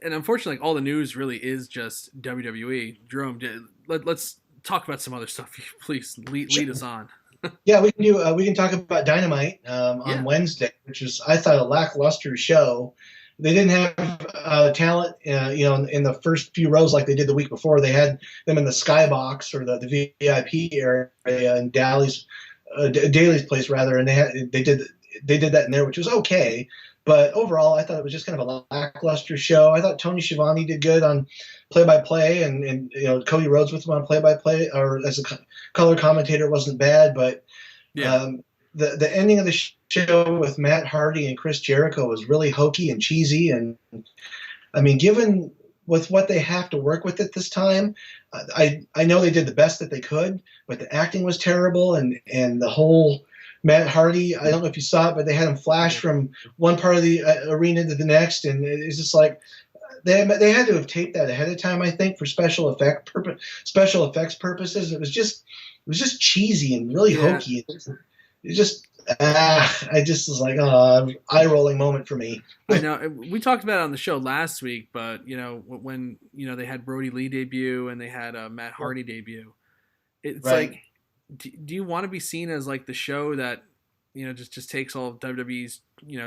unfortunately, all the news really is just WWE. Jerome, let's talk about some other stuff. Please lead us on. Yeah, we can talk about Dynamite on Wednesday, which is, I thought, a lackluster show. They didn't have talent, in the first few rows like they did the week before. They had them in the skybox, or the VIP area in Daly's place rather, and they did that in there, which was okay. But overall, I thought it was just kind of a lackluster show. I thought Tony Schiavone did good on play-by-play, and Cody Rhodes with him on play-by-play, or as a color commentator, wasn't bad. But the ending of the show with Matt Hardy and Chris Jericho was really hokey and cheesy. And I mean, given with what they have to work with at this time, I know they did the best that they could, but the acting was terrible, and the whole Matt Hardy, I don't know if you saw it, but they had him flash from one part of the arena to the next, and it's just like they had to have taped that ahead of time, I think, for special effects purposes. It was just cheesy and really hokey. It just I just was like, eye rolling moment for me. I know we talked about it on the show last week, but when they had Brody Lee debut and they had Matt Hardy debut, it's right. Like, do you want to be seen as like the show that just takes all of WWE's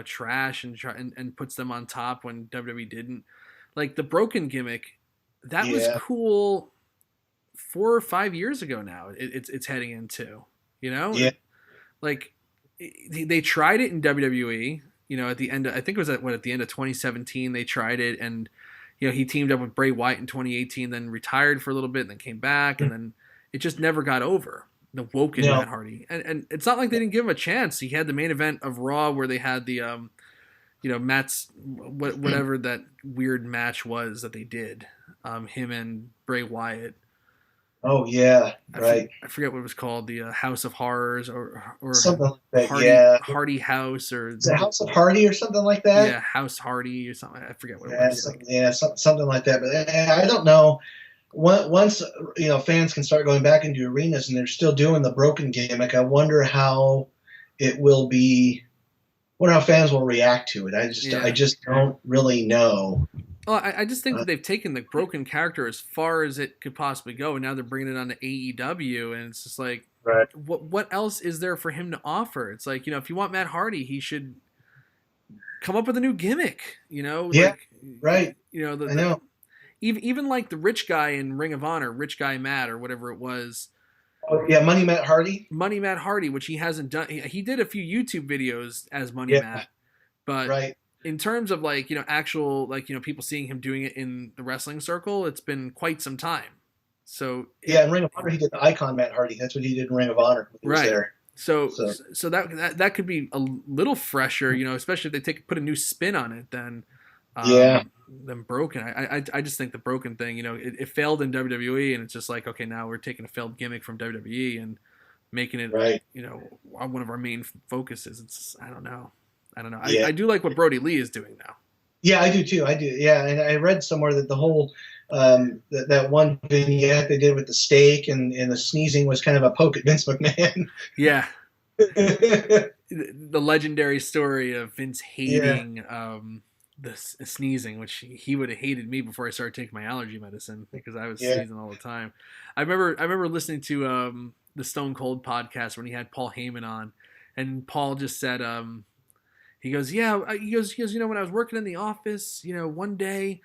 trash and puts them on top when WWE didn't? Like the broken gimmick, that was cool 4 or 5 years ago. Now it's heading into like they tried it in WWE. At the end, I think it was at the end of 2017 they tried it, and he teamed up with Bray Wyatt in 2018, then retired for a little bit, and then came back, and then it just never got over. The woken Matt Hardy, and it's not like they didn't give him a chance. He had the main event of Raw where they had the Matt's whatever that weird match was that they did, him and Bray Wyatt. Oh yeah, right. I forget what it was called, the House of Horrors or Something like that. Yeah. Hardy House or Is it House of Hardy or something like that? yeah, House Hardy or something. I forget what it Yeah, was. something like that. But I don't know. Once fans can start going back into arenas and they're still doing the broken gimmick, I wonder how it will be. Wonder how fans will react to it. I just don't really know. Well, I just think that they've taken the broken character as far as it could possibly go, and now they're bringing it on to AEW, and it's just like, Right. What else is there for him to offer? It's like, if you want Matt Hardy, he should come up with a new gimmick. Yeah. Like, right. I know. Even like the rich guy in Ring of Honor, Rich Guy Matt or whatever it was. Oh, yeah, Money Matt Hardy. Money Matt Hardy, which he hasn't done. He did a few YouTube videos as Money Matt, but right. In terms of actual people seeing him doing it in the wrestling circle, it's been quite some time. So in Ring of Honor he did the Icon Matt Hardy. That's what he did in Ring of Honor. When he was there. So that could be a little fresher, especially if they put a new spin on it. Then than Broken. I just think the Broken thing, it failed in WWE, and it's just like, okay, now we're taking a failed gimmick from WWE and making it one of our main focuses. It's I don't know. Yeah. I do like what Brody Lee is doing now. Yeah, I do too. I do. Yeah, and I read somewhere that the whole that one vignette they did with the steak and the sneezing was kind of a poke at Vince McMahon. Yeah. The legendary story of Vince hating the sneezing, which he would have hated me before I started taking my allergy medicine because I was sneezing all the time. I remember listening to the Stone Cold podcast when he had Paul Heyman on, and Paul just said he goes, when I was working in the office, one day,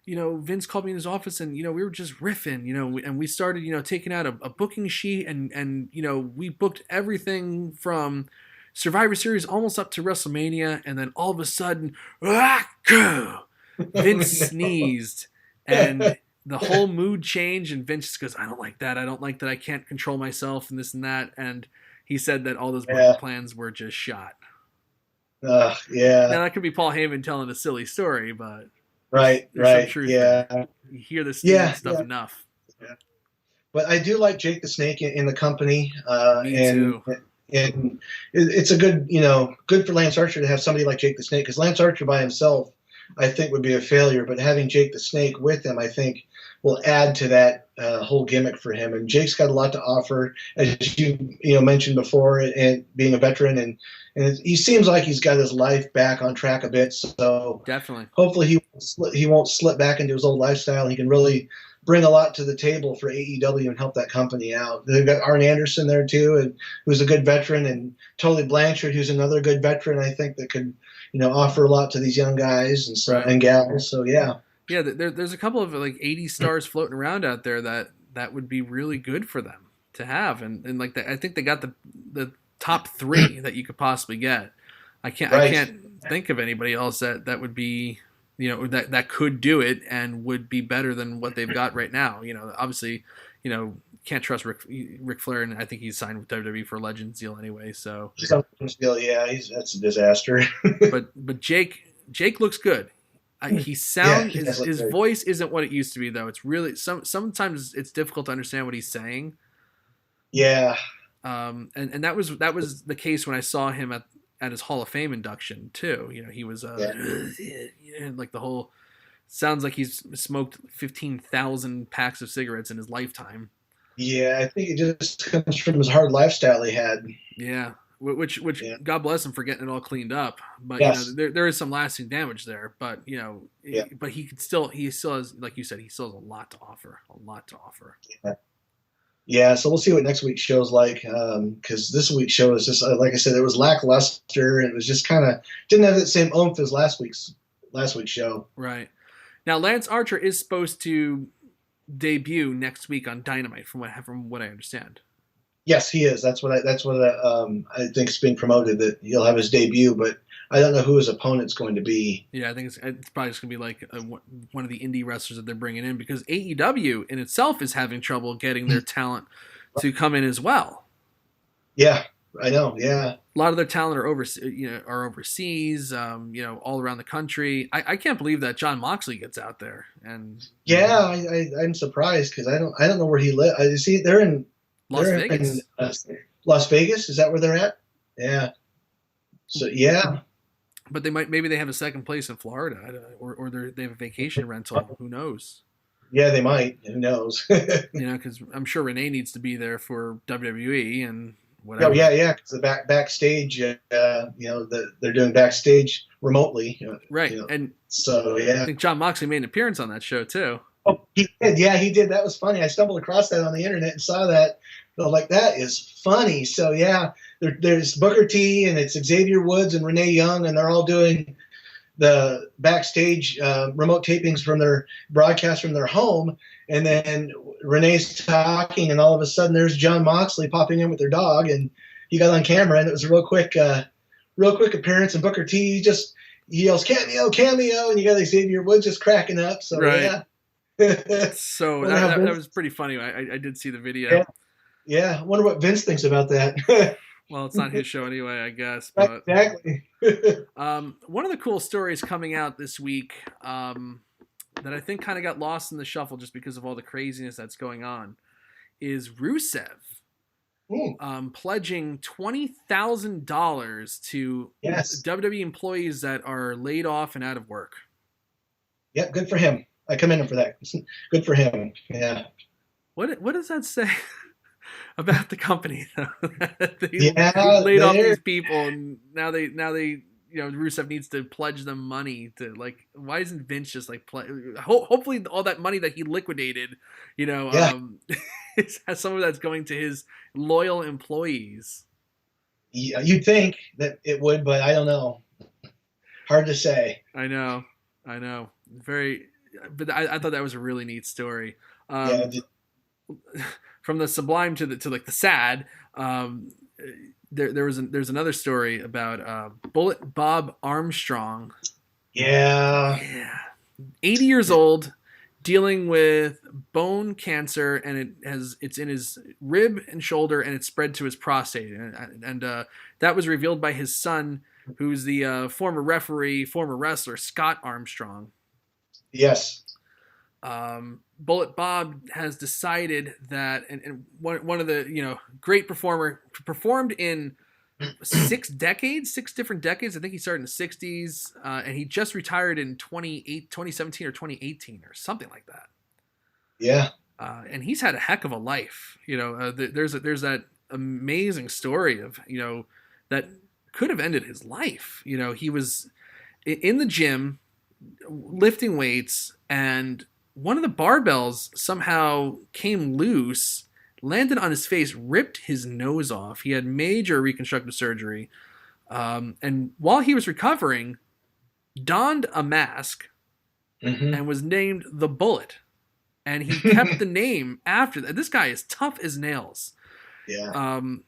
Vince called me in his office and, we were just riffing, and we started, taking out a booking sheet and, we booked everything from Survivor Series almost up to WrestleMania. And then all of a sudden, Vince sneezed and the whole mood changed. And Vince just goes, I don't like that. I don't like that. I can't control myself and this and that. And he said that all those booking plans were just shot. Now that could be Paul Heyman telling a silly story, but there's some truth there. You hear this stuff enough. Yeah. But I do like Jake the Snake in the company, too. And it's a good, good for Lance Archer to have somebody like Jake the Snake, because Lance Archer by himself, I think, would be a failure. But having Jake the Snake with him, I think, will add to that whole gimmick for him. And Jake's got a lot to offer, as you mentioned before, and being a veteran, and he seems like he's got his life back on track a bit. So definitely, hopefully he won't slip back into his old lifestyle. He can really bring a lot to the table for AEW and help that company out. They've got Arn Anderson there too, and who's a good veteran, and Tully Blanchard, who's another good veteran. I think that could offer a lot to these young guys and gals. So yeah. Yeah, there's a couple of 80 stars floating around out there that would be really good for them to have, and I think they got the top 3 that you could possibly get. I can't think of anybody else that would be that could do it and would be better than what they've got right now. Obviously, can't trust Ric Flair, and I think he's signed with WWE for a Legends deal anyway. So that's a disaster. but Jake looks good. His voice isn't what it used to be, though. It's really sometimes it's difficult to understand what he's saying. Yeah. And that was the case when I saw him at his Hall of Fame induction too. He was like the whole sounds like he's smoked 15,000 packs of cigarettes in his lifetime. Yeah, I think it just comes from his hard lifestyle he had. Yeah. Which God bless him for getting it all cleaned up, but there is some lasting damage there. But but he still has, like you said, he still has a lot to offer. Yeah. So we'll see what next week's show's like, because this week's show is just like I said, it was lackluster. It was just kind of didn't have that same oomph as last week's show. Right. Now Lance Archer is supposed to debut next week on Dynamite, from what I understand. Yes, he is. That's what I think is being promoted, that he'll have his debut, but I don't know who his opponent's going to be. Yeah, I think it's probably just going to be like one of the indie wrestlers that they're bringing in, because AEW in itself is having trouble getting their talent to come in as well. Yeah, I know. Yeah. A lot of their talent are overseas, all around the country. I can't believe that John Moxley gets out there. And yeah, I'm surprised because I don't know where he lives. I see they're in Las Vegas. Las Vegas. Is that where they're at? Yeah. So yeah. But maybe they have a second place in Florida, or they have a vacation rental. Who knows? Yeah, they might. Who knows? Because I'm sure Renee needs to be there for WWE and whatever. Oh yeah. Because the backstage, they're doing backstage remotely. Right, and so yeah. I think John Moxley made an appearance on that show too. Oh, he did. Yeah, he did. That was funny. I stumbled across that on the internet and saw that. I was like, that is funny. So yeah, there's Booker T and it's Xavier Woods and Renee Young, and they're all doing the backstage remote tapings from their broadcast from their home. And then Renee's talking, and all of a sudden there's John Moxley popping in with their dog, and he got on camera, and it was a real quick appearance. And Booker T just yells cameo, and you got Xavier Woods just cracking up. So right. Yeah. So that was pretty funny. I did see the video. Yeah. I wonder what Vince thinks about that. Well, it's not his show anyway, I guess. But, exactly. One of the cool stories coming out this week that I think kind of got lost in the shuffle just because of all the craziness that's going on is Rusev pledging $20,000 to WWE employees that are laid off and out of work. Yeah, good for him. I commend him for that. Good for him. Yeah. What does that say about the company? They laid off these people, and now they Rusev needs to pledge them money to, like, why isn't Vince just like hopefully all that money that he liquidated, some of that's going to his loyal employees. Yeah, you'd think that it would, but I don't know. Hard to say. I know. But I thought that was a really neat story. From the sublime to the sad. There's another story about Bullet Bob Armstrong. Yeah. 80 years old, dealing with bone cancer, and it's in his rib and shoulder, and it's spread to his prostate, and that was revealed by his son, who's the former referee, former wrestler Scott Armstrong. Yes. Bullet Bob has decided that, and one of the great performer, performed in 6 different decades. I think he started in the 60s, and he just retired in 2017 or 2018 or something like that. Yeah. And he's had a heck of a life. There's that amazing story of that could have ended his life. He was in the gym lifting weights, and one of the barbells somehow came loose, landed on his face, ripped his nose off. He had major reconstructive surgery. And while he was recovering, donned a mask and was named the Bullet. And he kept the name after that. This guy is tough as nails. Yeah. I'm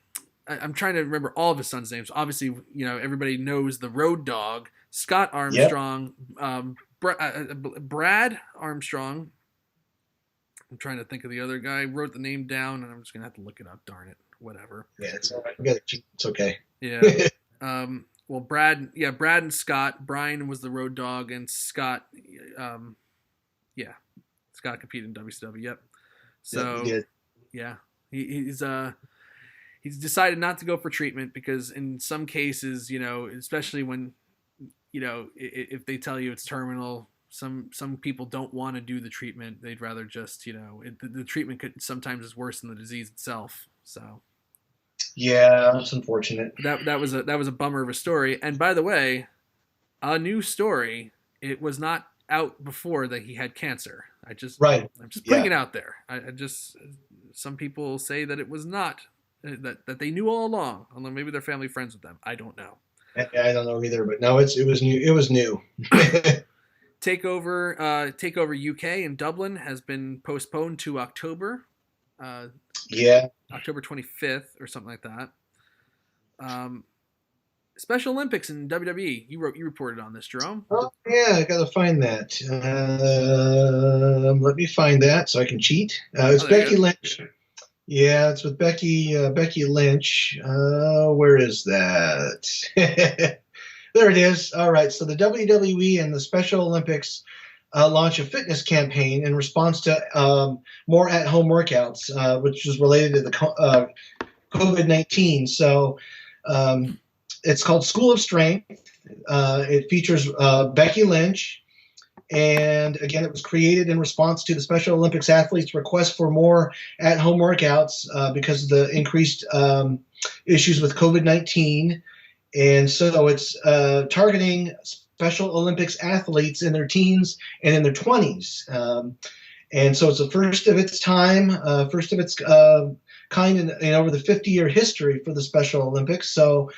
trying to remember all of his son's names. Obviously, everybody knows the Road Dog, Scott Armstrong, Brad Armstrong. I'm trying to think of the other guy. I wrote the name down, and I'm just gonna have to look it up. Darn it, whatever. Yeah, it's all right. It's okay. Yeah. Well, Brad and Scott. Brian was the Road Dog, and Scott. Scott competed in WCW. Yep. So yeah, he's decided not to go for treatment because in some cases, especially when if they tell you it's terminal, some people don't want to do the treatment. They'd rather just, the treatment could sometimes is worse than the disease itself. So yeah, that's unfortunate. That was a bummer of a story. And by the way, a new story. It was not out before that he had cancer. I'm just putting it out there. Some people say that it was not, that they knew all along. Although maybe they're family friends with them. I don't know. I don't know either, but no, it was new. It was new. Takeover UK in Dublin has been postponed to October. October 25th or something like that. Special Olympics in WWE. You reported on this, Jerome. Oh yeah, I gotta find that. Let me find that so I can cheat. It's Becky Lynch. Yeah, it's with Becky Lynch. Where is that? There it is. All right. So the WWE and the Special Olympics launch a fitness campaign in response to more at-home workouts, which is related to the COVID-19. So um, it's called School of Strength. It features Becky Lynch. And again, it was created in response to the Special Olympics athletes' request for more at-home workouts because of the increased issues with COVID-19. And so it's targeting Special Olympics athletes in their teens and in their 20s. And so it's the first of its time, first of its kind in over the 50-year history for the Special Olympics. So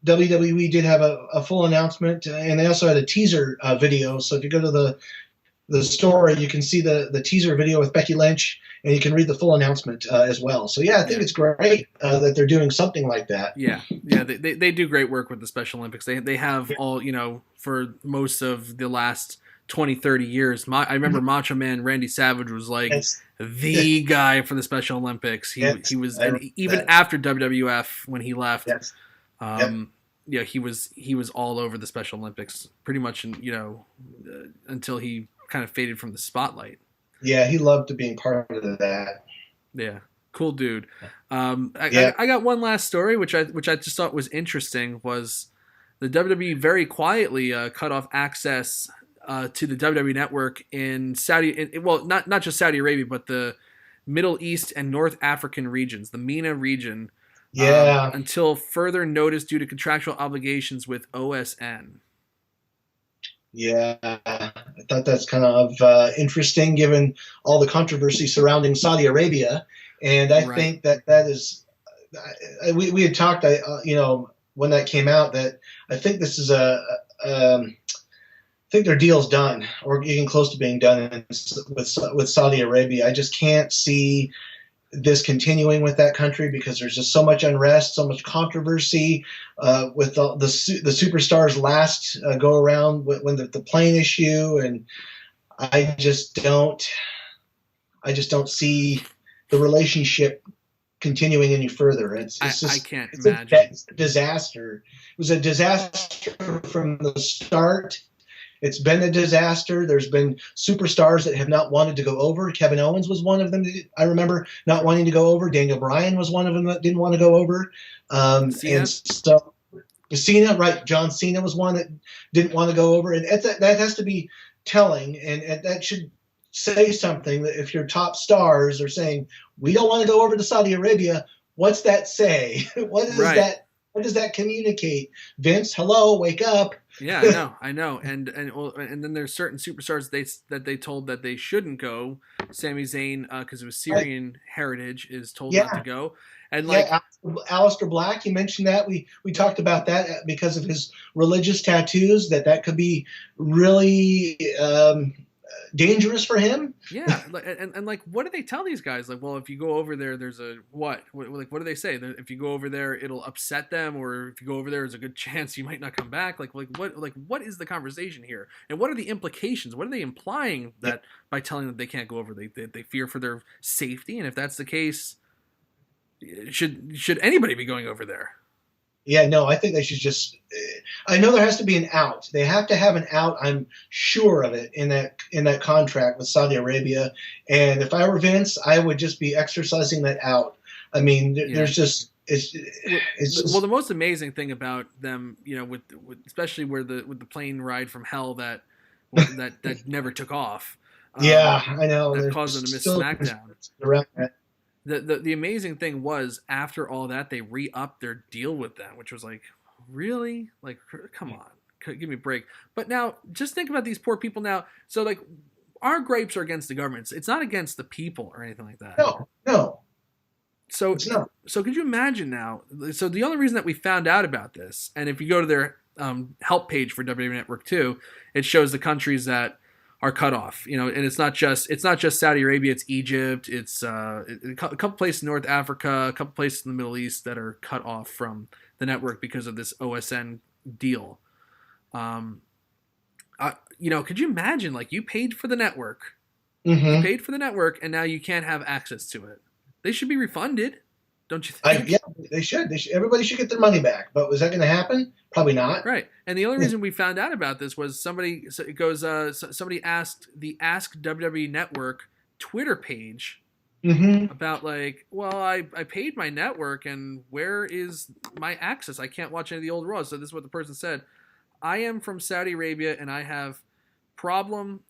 WWE did have a full announcement, and they also had a teaser video. So if you go to the story, you can see the teaser video with Becky Lynch, and you can read the full announcement as well. So yeah, I think it's great that they're doing something like that. Yeah, they do great work with the Special Olympics. They have all, for most of the last 20, 30 years. I remember Macho Man Randy Savage was like the guy for the Special Olympics. He was, and even after WWF when he left. Yes. Yeah, he was all over the Special Olympics pretty much, until he kind of faded from the spotlight. Yeah, he loved being part of that. Yeah, cool dude. I got one last story, which I just thought was interesting. Was the WWE very quietly cut off access to the WWE network in Saudi? Well, not just Saudi Arabia, but the Middle East and North African regions, the MENA region. Yeah. Until further notice due to contractual obligations with OSN. Yeah, I thought that's kind of interesting given all the controversy surrounding Saudi Arabia. And I think that is, we had talked, when that came out, that I think this is I think their deal's done or getting close to being done with Saudi Arabia. I just can't see this continuing with that country because there's just so much unrest, so much controversy with the superstars last go around when the plane issue, and I just don't see the relationship continuing any further. It's just, I can't imagine. It's a disaster. It was a disaster from the start. It's been a disaster. There's been superstars that have not wanted to go over. Kevin Owens was one of them. I remember not wanting to go over. Daniel Bryan was one of them that didn't want to go over. And so Cena, right? John Cena was one that didn't want to go over. And that has to be telling, and that should say something. That if your top stars are saying, we don't want to go over to Saudi Arabia, what's that say? What is that? What does that communicate? Vince, hello, wake up. Yeah, I know, and then there's certain superstars that they told that they shouldn't go. Sami Zayn, because of his Syrian heritage, is told not to go. And Aleister Black, you mentioned that we talked about that because of his religious tattoos. That could be really dangerous for him. Yeah, and what do they tell these guys? Like, well, if you go over there, there's a what do they say? That if you go over there, it'll upset them, or if you go over there, there's a good chance you might not come back. What is the conversation here, and what are the implications? What are they implying that by telling them they can't go over? They fear for their safety, and if that's the case, should anybody be going over there? Yeah, no, I think they should just. I know there has to be an out. They have to have an out. I'm sure of it in that contract with Saudi Arabia. And if I were Vince, I would just be exercising that out. I mean, there's just it's just, well, the most amazing thing about them, with especially with the plane ride from hell that never took off. Yeah, I know. That caused them to miss SmackDown. Around that. The amazing thing was after all that they re-upped their deal with them, which was like, really? Like, come on, give me a break. But now just think about these poor people now. So like our gripes are against the government. It's not against the people or anything like that. No. So could you imagine now? So the only reason that we found out about this, and if you go to their help page for WWE Network 2, it shows the countries that are cut off, and it's not just Saudi Arabia, it's Egypt, it's a couple places in North Africa, a couple places in the Middle East that are cut off from the network because of this OSN deal. Could you imagine, like, you paid for the network, and now you can't have access to it? They should be refunded, don't you think? Yeah, they should. Everybody should get their money back. But was that going to happen? Probably not. Right. And the only reason we found out about this was somebody asked the Ask WWE Network Twitter page about like, well, I paid my network and where is my access? I can't watch any of the old Raws. So this is what the person said. I am from Saudi Arabia and I have problem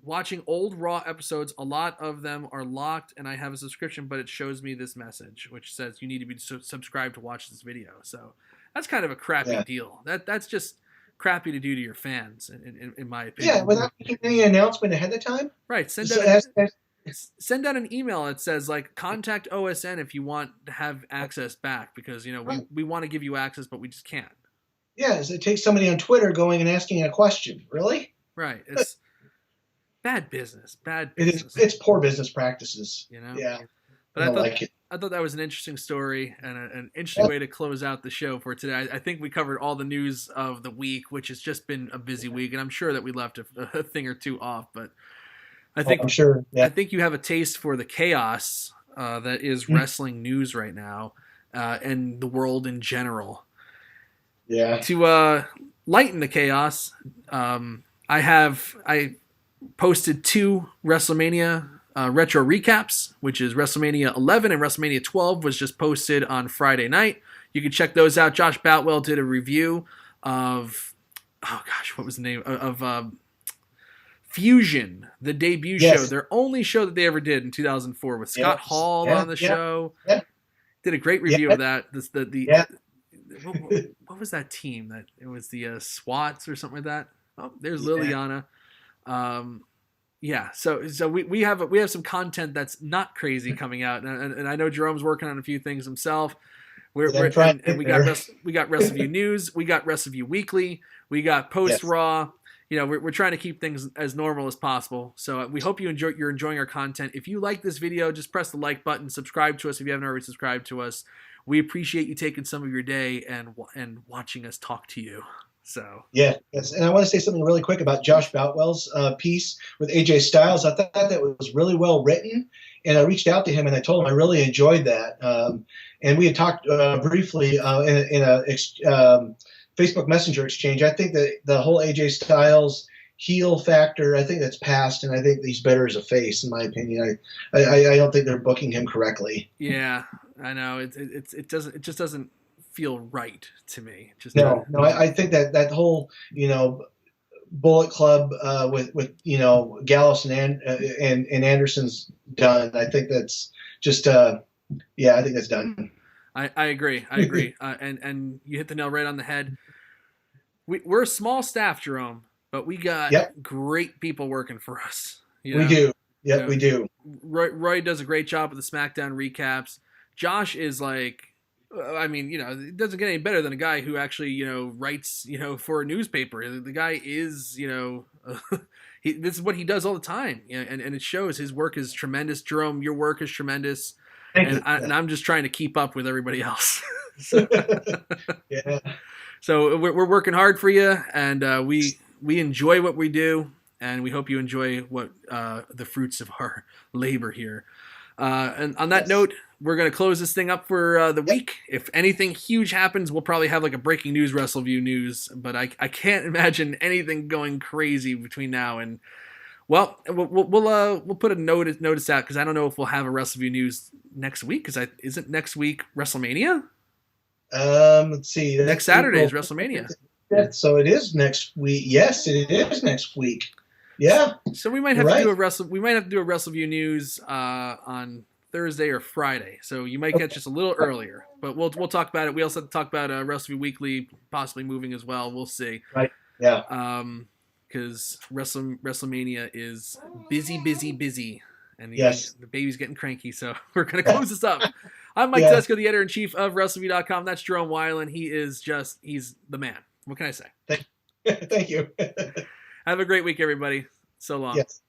watching old Raw episodes. A lot of them are locked and I have a subscription, but it shows me this message, which says you need to be subscribed to watch this video. So that's kind of a crappy deal. That's just crappy to do to your fans, in my opinion. Yeah, without making any announcement ahead of time. Right. Send out an email that says like contact OSN if you want to have access back because we want to give you access but we just can't. Yeah, it takes somebody on Twitter going and asking a question. Really? Right. It's bad business. Bad business. It's poor business practices. Yeah. But I thought that was an interesting story and an interesting way to close out the show for today. I think we covered all the news of the week, which has just been a busy week, and I'm sure that we left a thing or two off. But I think I'm sure. Yeah. I think you have a taste for the chaos that is wrestling news right now and the world in general. Yeah. To lighten the chaos, I posted 2 WrestleMania retro recaps, which is WrestleMania 11 and WrestleMania 12 was just posted on Friday night. You can check those out. Josh Boutwell did a review of, what was the name of Fusion, the debut show, their only show that they ever did in 2004 with Scott Hall on the show. Yeah. Did a great review of that. What was that team? That it was the SWATs or something like that. Oh, there's Liliana. So we have some content that's not crazy coming out, and I know Jerome's working on a few things himself. We got Wrestleview News, we got Wrestleview Weekly, we got Post Raw. We're trying to keep things as normal as possible. So we hope you're enjoying our content. If you like this video, just press the like button, subscribe to us if you haven't already subscribed to us. We appreciate you taking some of your day and watching us talk to you. So yes, and I want to say something really quick about Josh Boutwell's piece with AJ Styles. I thought that was really well written, and I reached out to him and I told him I really enjoyed that. And we had talked briefly in a Facebook Messenger exchange. I think that the whole AJ Styles heel factor, I think that's past, and I think he's better as a face, in my opinion. I don't think they're booking him correctly. Yeah, I know it just doesn't feel right to me. I think that whole Bullet Club with Gallows and Anderson's done. I think that's just I think that's done. I agree. And you hit the nail right on the head. We're a small staff, Jerome, but we got great people working for us. We do. Yep, we do. Roy does a great job with the SmackDown recaps. Josh is like, it doesn't get any better than a guy who actually, writes, for a newspaper. The guy is, this is what he does all the time. And it shows. His work is tremendous. Jerome, your work is tremendous. And I'm just trying to keep up with everybody else. So we're working hard for you, and we enjoy what we do, and we hope you enjoy what the fruits of our labor here. And on that note, we're going to close this thing up for the week. If anything huge happens, we'll probably have like a breaking news Wrestleview news, but I can't imagine anything going crazy between now and we'll put a notice out because I don't know if we'll have a Wrestleview news next week because isn't next week WrestleMania? Let's see. Next Saturday is WrestleMania. So it is next week. Yes, it is next week. Yeah. So we might have to do a Wrestleview news on Thursday or Friday. So you might catch us a little earlier, but we'll talk about it. We also have to talk about Wrestleview Weekly possibly moving as well. We'll see. Right. Yeah. Because WrestleMania is busy, and the baby's getting cranky. So we're gonna close this up. I'm Mike Tedesco, the editor-in-chief of WrestleView.com. That's Jerome Wilen. He's the man. What can I say? Thank you. Have a great week, everybody. So long. Yes.